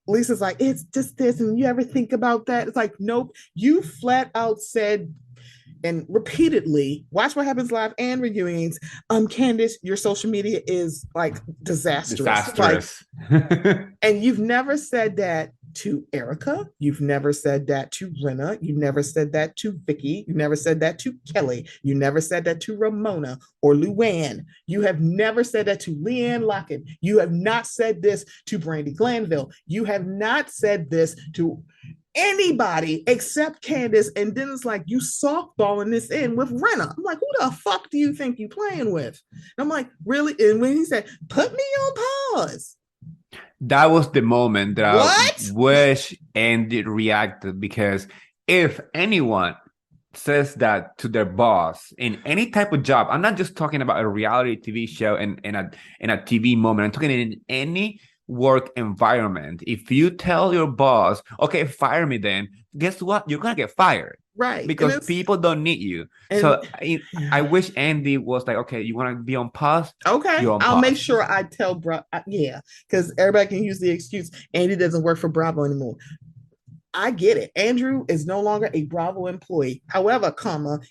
Lisa's like, it's just this, and you ever think about that? It's like, nope. You flat out said and repeatedly, watch What Happens Live and reunions, Candace, your social media is like disastrous. Like, and you've never said that to Erica. You've never said that to Rinna. You never said that to Vicky. You never said that to Kelly. You never said that to Ramona or Luann. You have never said that to Leanne Lockett. You have not said this to Brandy Glanville. You have not said this to anybody except Candace. And then it's like, you softballing this in with Rinna. I'm like, who the fuck do you think you playing with? And I'm like, really? And when he said, put me on pause. That was the moment that I wish Andy reacted, because if anyone says that to their boss in any type of job, I'm not just talking about a reality TV show and a TV moment, I'm talking in any work environment. If you tell your boss, okay, fire me, then guess what? You're gonna get fired. Right. Because people don't need you. So I wish Andy was like, okay, you want to be on pause? Okay. I'll make sure I tell because everybody can use the excuse Andy doesn't work for Bravo anymore. I get it. Andrew is no longer a Bravo employee. However,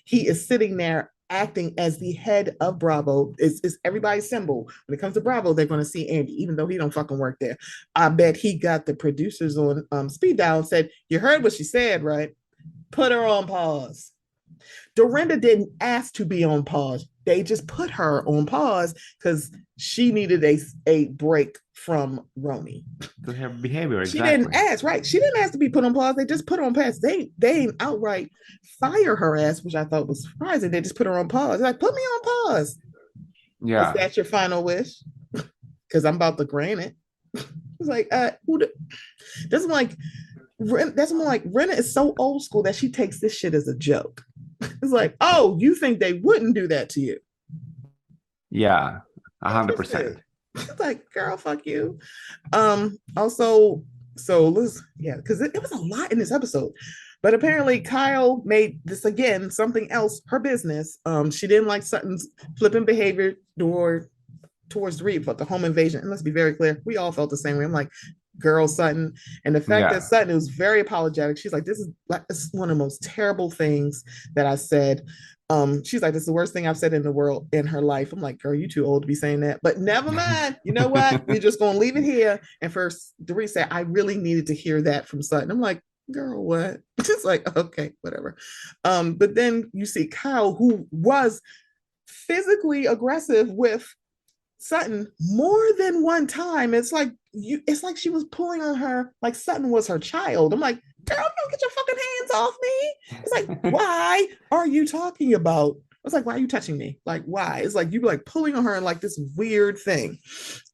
he is sitting there acting as the head of Bravo. Is everybody's symbol. When it comes to Bravo, they're going to see Andy, even though he don't fucking work there. I bet he got the producers on speed dial and said, you heard what she said, right? Put her on pause. Dorinda didn't ask to be on pause. they just put her on pause because she needed a break from Roni. Her behavior, She exactly. didn't ask, right? She didn't ask to be put on pause. They just put her on pause. They didn't outright fire her ass, which I thought was surprising. They just put her on pause. They're like, put me on pause. Yeah. Is that your final wish? Because I'm about to grant it. It's like, that's like Rena is so old school that she takes this shit as a joke. It's like, oh, you think they wouldn't do that to you? Yeah, 100%. It's like, girl, fuck you. Also, so let's, yeah, because it was a lot in this episode. But apparently Kyle made this again, something else, her business. She didn't like Sutton's flipping behavior towards Reed, but the home invasion. And let's be very clear, we all felt the same way. I'm like, girl, Sutton. And the fact that Sutton was very apologetic. She's like, this is one of the most terrible things that I said. She's like, this is the worst thing I've said in the world in her life. I'm like, girl, you too old to be saying that. But never mind. You know what? We're just gonna leave it here. And first, Dorit said, I really needed to hear that from Sutton. I'm like, girl, what? Just like, okay, whatever. But then you see Kyle, who was physically aggressive with Sutton more than one time. It's like she was pulling on her like Sutton was her child. I'm like, girl, don't get your fucking hands off me. It's like, why are you talking about? It's like, why are you touching me? Like, why? It's like you like pulling on her in like this weird thing.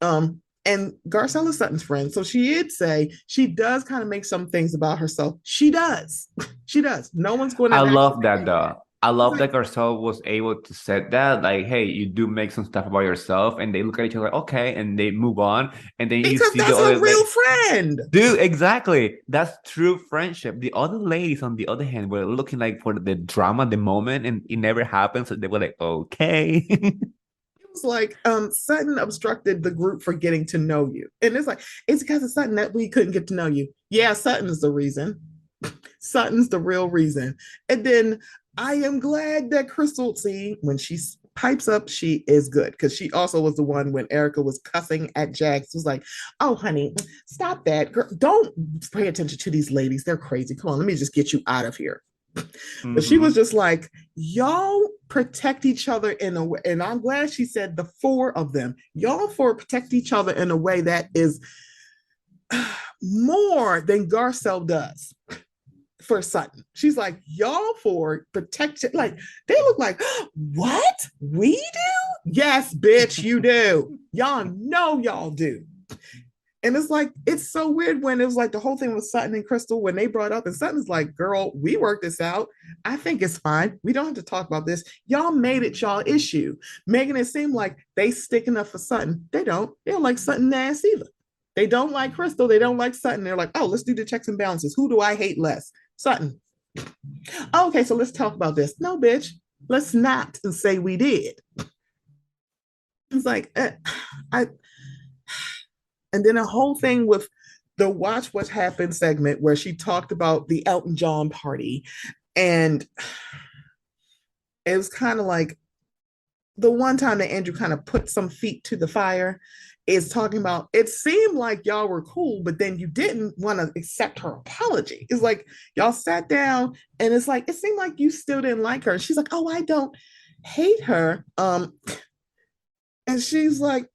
And Garcelle is Sutton's friend, so she did say she does kind of make some things about herself. She does. She does. No one's going to. I love that though. I love that Garcelle was able to say that, like, hey, you do make some stuff about yourself, and they look at each other like, okay, and they move on, and then you see that's the other a real friend. Dude, exactly. That's true friendship. The other ladies, on the other hand, were looking like for the drama, the moment, and it never happened. So they were like, okay. It was like Sutton obstructed the group for getting to know you. And it's like, it's because of Sutton that we couldn't get to know you. Yeah, Sutton's the reason. Sutton's the real reason. And then I am glad that Crystal, see, when she pipes up, she is good. Because she also was the one when Erica was cussing at Jax. It was like, oh, honey, stop that. Girl, don't pay attention to these ladies. They're crazy. Come on, let me just get you out of here. Mm-hmm. But she was just like, y'all protect each other in a way. And I'm glad she said the four of them. Y'all four protect each other in a way that is more than Garcelle does for Sutton. She's like, y'all four protect it. Like, they look like, what? We do? Yes, bitch, you do. Y'all know y'all do. And it's like, it's so weird when it was like the whole thing with Sutton and Crystal when they brought up, and Sutton's like, girl, we worked this out. I think it's fine. We don't have to talk about this. Y'all made it y'all issue, making it seem like they sticking up for Sutton. They don't like Sutton ass either. They don't like Crystal. They don't like Sutton. They're like, oh, let's do the checks and balances. Who do I hate less? Sutton. Oh, okay, so let's talk about this. No, bitch, let's not and say we did. It's like, and then a whole thing with the Watch What Happened segment where she talked about the Elton John party. And it was kind of like the one time that Andrew kind of put some feet to the fire is talking about, it seemed like y'all were cool, but then you didn't want to accept her apology. It's like y'all sat down and it's like, it seemed like you still didn't like her. And she's like, oh, I don't hate her. And she's like,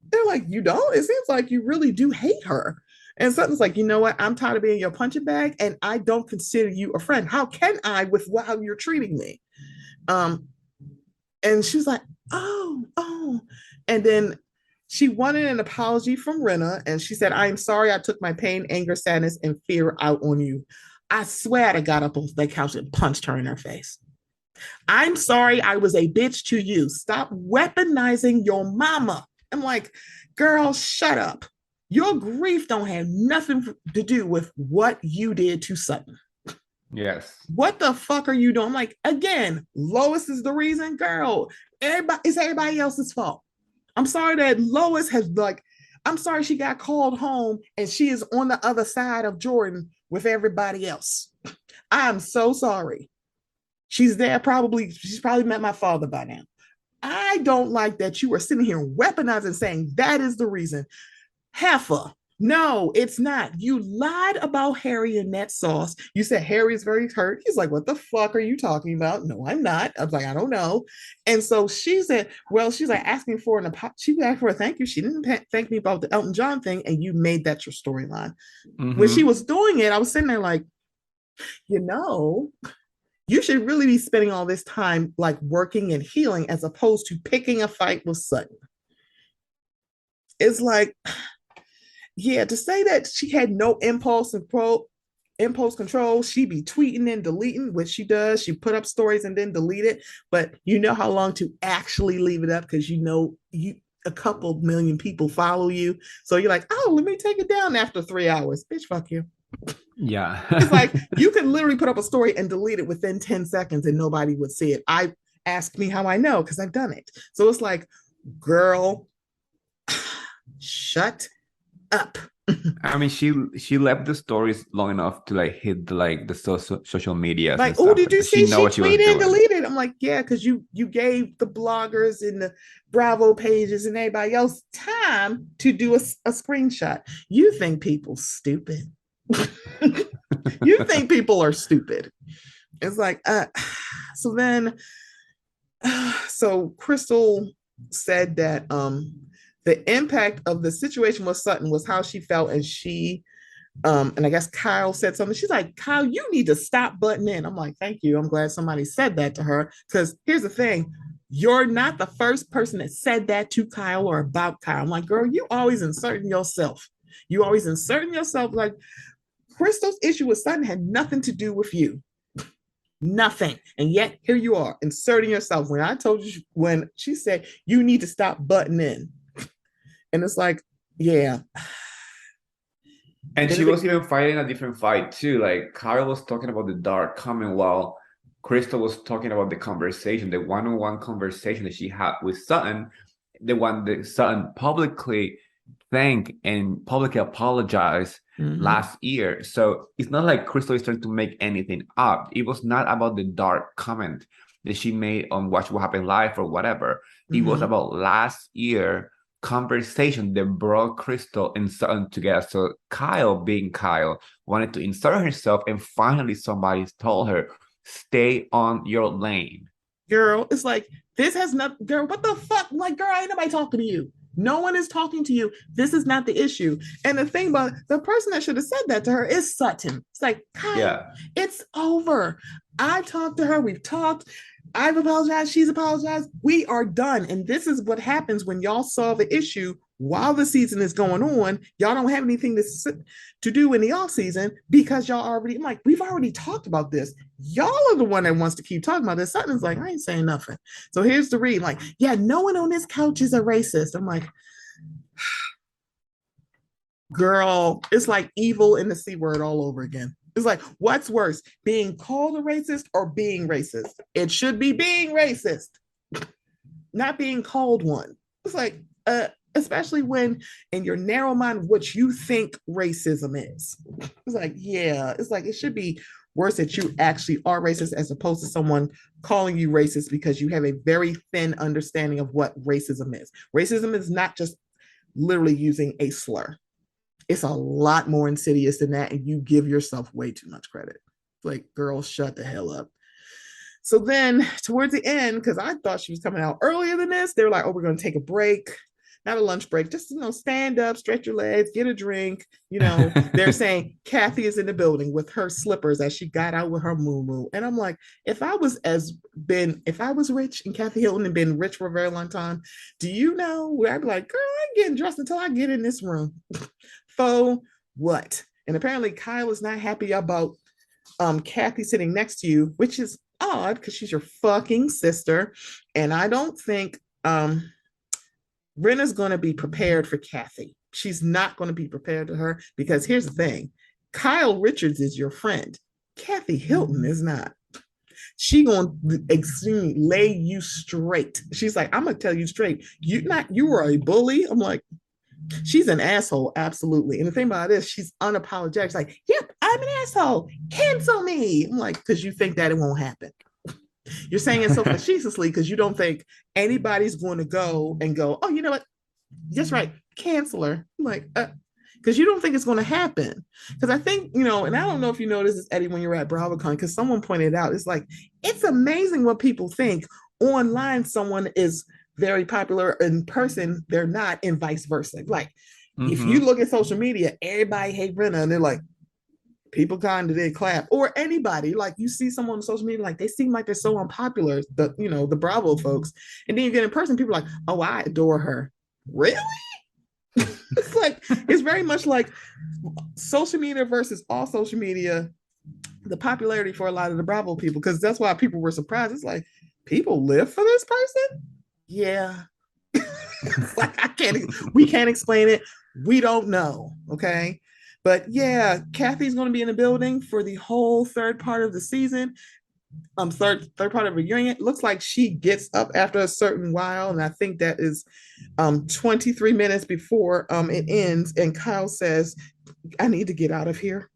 they're like, you don't? It seems like you really do hate her. And Sutton's like, you know what? I'm tired of being your punching bag and I don't consider you a friend. How can I with how you're treating me? And she's like, oh. And then she wanted an apology from Rinna, and she said, I am sorry I took my pain, anger, sadness, and fear out on you. I swear I got up off that couch and punched her in her face. I'm sorry I was a bitch to you. Stop weaponizing your mama. I'm like, girl, shut up. Your grief don't have nothing to do with what you did to Sutton. Yes. What the fuck are you doing? I'm like, again, Lois is the reason, girl. It's everybody else's fault. I'm sorry that Lois has I'm sorry she got called home and she is on the other side of Jordan with everybody else. I am so sorry. She's probably met my father by now. I don't like that you are sitting here weaponizing saying that is the reason. Heifer, No, it's not. You lied about Harry and that sauce. You said Harry's very hurt. He's like, what the fuck are you talking about? No, I'm not. I was like, I don't know. And so she said, well, she's like asking for an apology. She asked for a thank you. She didn't thank me about the Elton John thing. And you made that your storyline. When she Mm-hmm. was doing it, I was sitting there like, you know, you should really be spending all this time like working and healing as opposed to picking a fight with Sutton. It's like, yeah, to say that she had no impulse control, she be tweeting and deleting, which she does. She put up stories and then delete it. But you know how long to actually leave it up because you know you a couple million people follow you. So you're like, oh, let me take it down after 3 hours. Bitch, fuck you. Yeah. It's like you can literally put up a story and delete it within 10 seconds and nobody would see it. I ask me how I know because I've done it. So it's like, girl, shut up. I mean, she left the stories long enough to like hit the social medias and Like, oh, stuff. did you She see know she what she was tweeted and doing. deleted? I'm like, yeah, because you gave the bloggers and the Bravo pages and everybody else time to do a screenshot. You think people stupid. You think people are stupid. It's like, so then, so Crystal said that the impact of the situation with Sutton was how she felt, and she and I guess Kyle said something. She's like, Kyle, you need to stop butting in. I'm like, thank you. I'm glad somebody said that to her. Because here's the thing. You're not the first person that said that to Kyle or about Kyle. I'm like, girl, you always inserting yourself. You always inserting yourself. Like Crystal's issue with Sutton had nothing to do with you. Nothing. And yet here you are inserting yourself. When I told you, when she said, you need to stop butting in. And it's like, yeah. And And she it, was even fighting a different fight too. Like Carl was talking about the dark coming while Crystal was talking about the conversation, the one-on-one conversation that she had with Sutton, the one that Sutton publicly thanked and publicly apologized last year. So it's not like Crystal is trying to make anything up. It was not about the dark comment that she made on Watch What Happened Live or whatever. It was about last year conversation that brought Crystal and Sutton together. So Kyle, being Kyle, wanted to insert herself, and finally somebody told her, stay on your lane. Girl, it's like, this has not, girl, what the fuck? Like, girl, ain't nobody talking to you. No one is talking to you. This is not the issue. And the thing about the person that should have said that to her is Sutton. It's like, Kyle, Yeah. it's over. I talked to her. We've talked. I've apologized. She's apologized. We are done. And this is what happens when y'all solve an issue while the season is going on. Y'all don't have anything to do in the off season because y'all already, I'm like, we've already talked about this. Y'all are the one that wants to keep talking about this. Sutton's like, I ain't saying nothing. So here's the read. Like, yeah, no one on this couch is a racist. I'm like, girl, it's like evil in the C word all over again. It's like, what's worse, being called a racist or being racist? It should be being racist, not being called one. It's like, especially when in your narrow mind, what you think racism is. It's like, yeah, it's like, it should be worse that you actually are racist as opposed to someone calling you racist because you have a very thin understanding of what racism is. Racism is not just literally using a slur. It's a lot more insidious than that, and you give yourself way too much credit. Like, girl, shut the hell up. So then towards the end, because I thought she was coming out earlier than this, they were like, oh, we're going to take a break. Not a lunch break, just, stand up, stretch your legs, get a drink. They're saying Kathy is in the building with her slippers as she got out with her moo. And I'm like, if I was rich and Kathy Hilton had been rich for a very long time, do you know where I'd be like, girl, I'm getting dressed until I get in this room. For what? And apparently Kyle is not happy about Kathy sitting next to you, which is odd because she's your fucking sister. And I don't think Brenna's going to be prepared for Kathy. She's not going to be prepared to her because here's the thing. Kyle Richards is your friend. Kathy Hilton is not. She gonna extremely lay you straight. She's like, I'm gonna tell you straight. You were a bully. I'm like, she's an asshole, absolutely. And the thing about it is, she's unapologetic. She's like, yep, I'm an asshole. Cancel me. I'm like, because you think that it won't happen. You're saying it so facetiously because you don't think anybody's going to go, oh, you know what? That's right, cancel her. I'm like, because you don't think it's going to happen. Because I think, and I don't know if you know this is Eddy when you're at BravoCon, because someone pointed out, it's like, it's amazing what people think. Online, someone is very popular, in person, they're not, and vice versa. Like, if you look at social media, everybody hate Brenna, and they're like, people kind of did clap, or anybody, like you see someone on social media, like they seem like they're so unpopular, the Bravo folks, and then you get in person, people are like, oh, I adore her. Really? It's like, it's very much like social media versus all social media, the popularity for a lot of the Bravo people, because that's why people were surprised. It's like, people live for this person? Yeah. Like, we can't explain it. We don't know. Okay. But yeah, Kathy's going to be in the building for the whole third part of the season. Third part of the reunion. It looks like she gets up after a certain while, and I think that is 23 minutes before it ends. And Kyle says, I need to get out of here.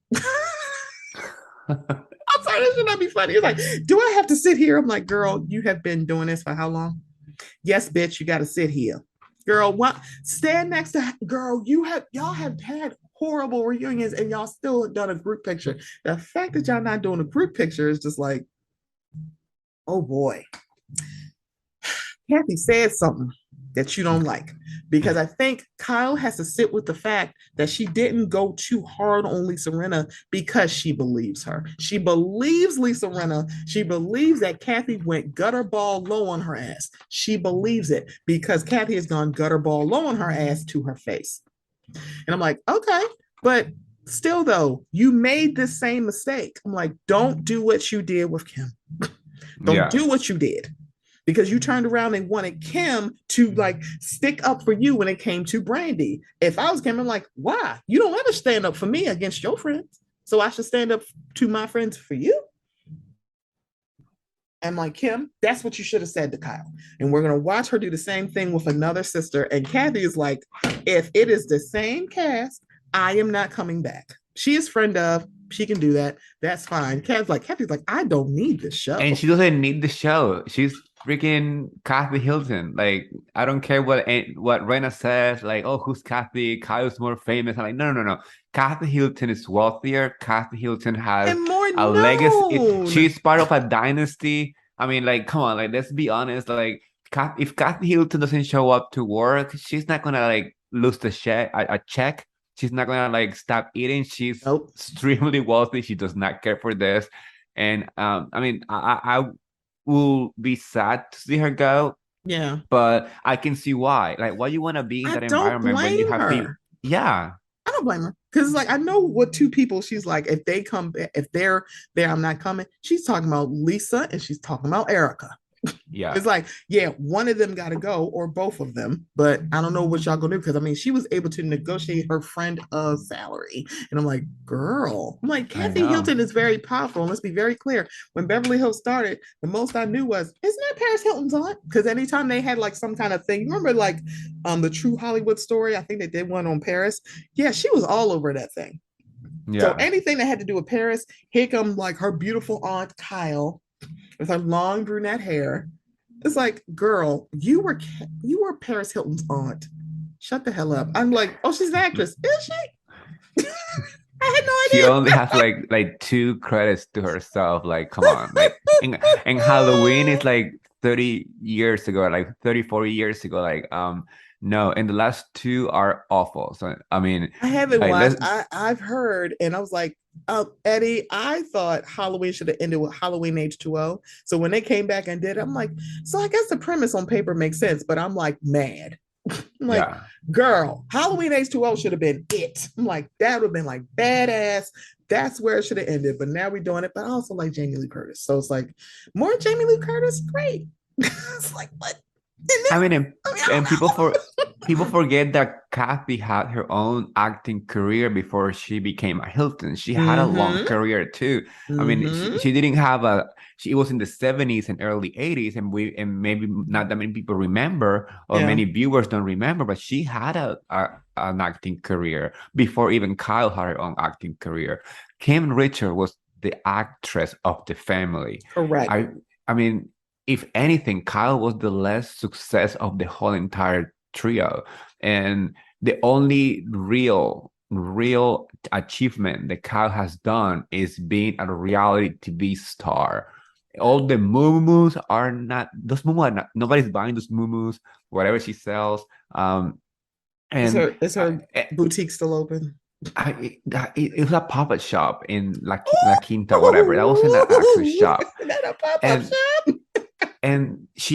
I'm sorry, this should not be funny. It's like, do I have to sit here? I'm like, girl, you have been doing this for how long? Yes, bitch, you got to sit here. Girl, what? Stand next to, girl, y'all have had horrible reunions and y'all still have done a group picture. The fact that y'all not doing a group picture is just like, oh boy. Kathy said something that you don't like, because I think Kyle has to sit with the fact that she didn't go too hard on Lisa Rinna because she believes her. She believes Lisa Rinna. She believes that Kathy went gutter ball low on her ass. She believes it because Kathy has gone gutter ball low on her ass to her face. And I'm like, okay, but still though, you made this same mistake. I'm like, don't do what you did with Kim. Don't do what you did. Because you turned around and wanted Kim to like stick up for you when it came to Brandy. If I was Kim, I'm like, why? You don't ever stand up for me against your friends. So I should stand up to my friends for you. And like, Kim, that's what you should have said to Kyle. And we're going to watch her do the same thing with another sister. And Kathy is like, if it is the same cast, I am not coming back. She is friend of, she can do that. That's fine. Kathy's like, I don't need this show. And she doesn't need the show. She's freaking Kathy Hilton. Like, I don't care what Rena says. Like, oh, who's Kathy? Kyle's more famous. I'm like, no. Kathy Hilton is wealthier. Kathy Hilton has a legacy. She's part of a dynasty. I mean, like, come on, like, let's be honest. Like, if Kathy Hilton doesn't show up to work, she's not gonna like lose the check. She's not gonna like stop eating. She's extremely wealthy. She does not care for this. And I mean, I will be sad to see her go. Yeah. But I can see why. Like, why you want to be in that environment when you have people? Yeah. I don't blame her. Because it's like, I know what two people she's like, if they're there, I'm not coming. She's talking about Lisa and she's talking about Erica. Yeah. It's like, yeah, one of them got to go or both of them, but I don't know what y'all gonna do, because I mean, she was able to negotiate her friend a salary, and I'm like, girl, I'm like, Kathy Hilton is very powerful. And let's be very clear, when Beverly Hills started, the most I knew was, isn't that Paris Hilton's aunt? Because anytime they had like some kind of thing, remember like the True Hollywood Story, I think they did one on Paris. Yeah, she was all over that thing. Yeah. So anything that had to do with Paris, here come like her beautiful aunt Kyle with her long brunette hair. It's like, girl, you were Paris Hilton's aunt. Shut the hell up. I'm like, oh, she's an actress. Is she? I had no idea. She only has like 2 credits to herself. Like, come on. Like, and Halloween is like 30 years ago, like 30, 40 years ago. Like, no, and the last 2 are awful. So I mean, I haven't watched. I've heard, and I was like, Eddy, I thought Halloween should have ended with Halloween H2O. So when they came back and did it, I'm like, so I guess the premise on paper makes sense, but I'm like mad. I'm like, girl, Halloween H2O should have been it. I'm like, that would have been like badass. That's where it should have ended. But now we're doing it. But I also like Jamie Lee Curtis. So it's like, more Jamie Lee Curtis, great. It's like, what? And people forget that Kathy had her own acting career before she became a Hilton. She had a long career too. I mean, she didn't have it was in the 70s and early 80s, and maybe not that many people remember, or many viewers don't remember, but she had an acting career before even Kyle had her own acting career. Kim Richards was the actress of the family. Correct. I mean, if anything, Kyle was the less success of the whole entire trio. And the only real real achievement the Kyle has done is being a reality TV star. All the moo are not those moo are not, nobody's buying those moo whatever she sells. And Is her boutique still open? it was a pop-up shop in La Quinta, whatever. That wasn't an actual Ooh, shop. is that a pop-up And shop?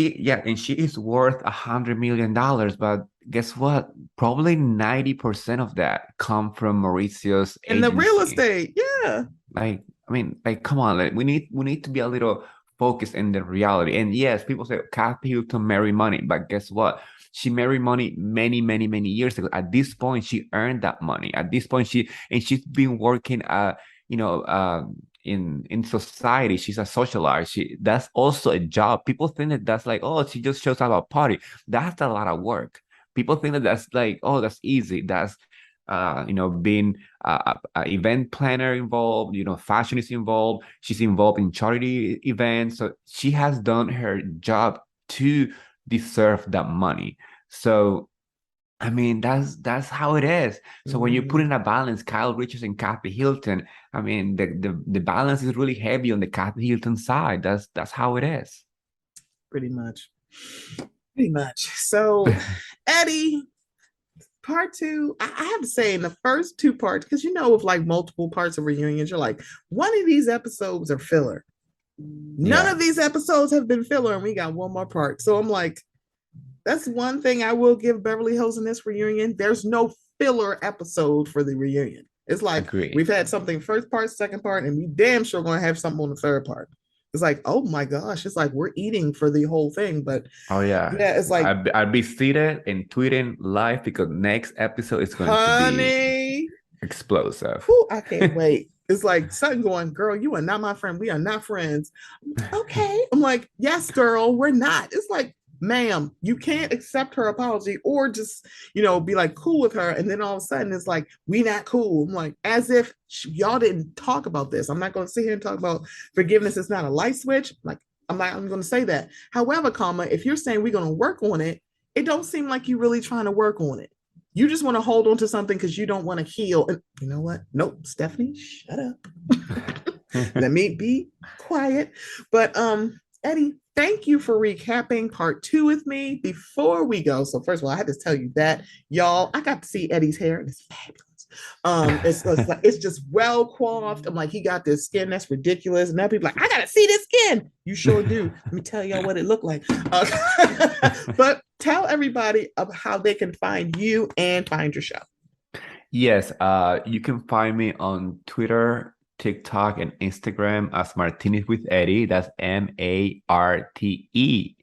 she is worth $100 million, but guess what? Probably 90% of that come from Mauricio's In the real agency. estate, yeah. Like, I mean, like, come on, like, we need to be a little focused in the reality. And yes, people say Kathy Hilton marry money, but guess what? She married money many, many, many years ago. At this point, she earned that money. At this point, she's been working you know, in society. She's a socialite. That's also a job. People think that that's like, oh, she just shows up at a party. That's a lot of work. People think that that's like, oh, that's easy. That's being a event planner involved, fashion is involved. She's involved in charity events. So she has done her job to deserve that money. So I mean, that's how it is. So when you put in a balance, Kyle Richards and Kathy Hilton, I mean, the balance is really heavy on the Kathy Hilton side. That's how it is. Pretty much. Pretty much. So, Eddy, part two, I have to say, in the first two parts, because with like multiple parts of reunions, you're like, one of these episodes are filler. None of these episodes have been filler, and we got one more part. So I'm like, that's one thing I will give Beverly Hills in this reunion. There's no filler episode for the reunion. It's like we've had something first part, second part, and we damn sure going to have something on the third part. It's like, oh my gosh, it's like we're eating for the whole thing. But yeah, it's like I'll be seated and tweeting live because next episode is going to be explosive. Whew, I can't wait. It's like something going, girl, you are not my friend. We are not friends. Okay. I'm like, yes, girl, we're not. It's like, ma'am, you can't accept her apology or just, be like cool with her. And then all of a sudden it's like, we not cool. I'm like, as if y'all didn't talk about this. I'm not going to sit here and talk about forgiveness. It's not a light switch. Like, I'm going to say that. However, if you're saying we're going to work on it, it don't seem like you're really trying to work on it. You just want to hold on to something because you don't want to heal. And you know what? Nope, Stephanie, shut up. Let me be quiet. But Eddy, thank you for recapping part 2 with me. Before we go, so first of all, I had to tell you that, y'all, I got to see Eddy's hair, and it's fabulous. It's just well coiffed. I'm like, he got this skin that's ridiculous. And now people are like, I gotta see this skin. You sure do. Let me tell y'all what it looked like. But tell everybody of how they can find you and find your show. Yes, you can find me on Twitter, TikTok, and Instagram as MarTEAnis with Eddy. That's MarTEAnis,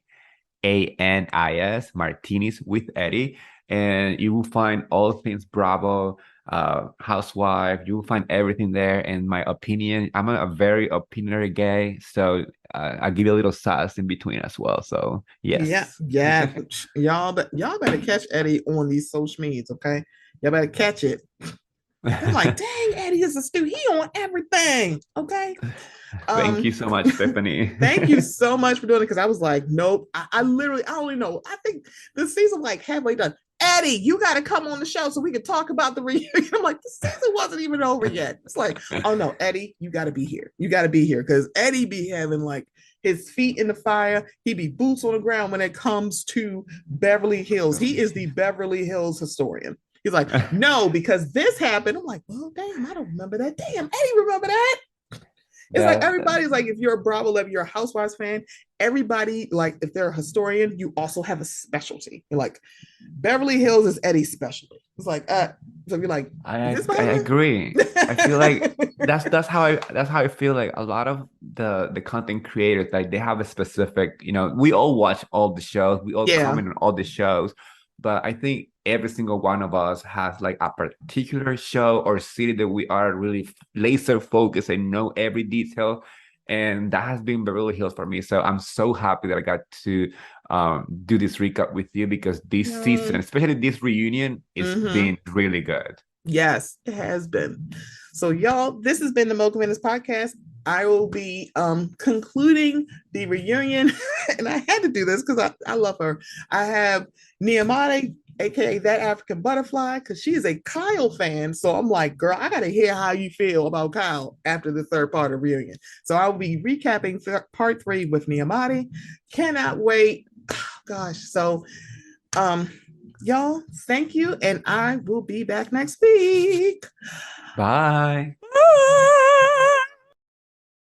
MarTEAnis with Eddy. And you will find all things Bravo, Housewife. You will find everything there. And my opinion, I'm a very opinionary guy, so I'll give you a little sauce in between as well. So yes, yeah. y'all better catch Eddy on these social medias, okay? Y'all better catch it. I'm like, dang, Eddy is a stew. He on everything, okay? Thank you so much, Stephanie. Thank you so much for doing it, because I was like, nope. I literally, I don't know. I think the season like halfway done. Eddy, you got to come on the show so we can talk about the reunion. I'm like, the season wasn't even over yet. It's like, oh no, Eddy, you got to be here. You got to be here, because Eddy be having like his feet in the fire. He be boots on the ground when it comes to Beverly Hills. He is the Beverly Hills historian. He's like, no, because this happened. I'm like, well, damn, I don't remember that. Damn, Eddy remember that. It's like everybody's like, if you're a Bravo lover, you're a Housewives fan, everybody, like, if they're a historian, you also have a specialty. You're like, Beverly Hills is Eddy's specialty. It's like, so you're like, I agree. I feel like that's how I feel. Like a lot of the content creators, like they have a specific, we all watch all the shows, we all comment on all the shows, but I think every single one of us has like a particular show or city that we are really laser focused and know every detail. And that has been Beverly Hills for me. So I'm so happy that I got to do this recap with you, because this season, especially this reunion, is been really good. Yes, it has been. So y'all, this has been the MochaMenace podcast. I will be concluding the reunion, and I had to do this because I love her. I have Nehemiah aka that African butterfly, because she is a Kyle fan. So I'm like, girl, I gotta hear how you feel about Kyle after the third part of reunion. So I'll be recapping part 3 with Niamati. Cannot wait. Oh, gosh. So y'all, thank you. And I will be back next week. Bye.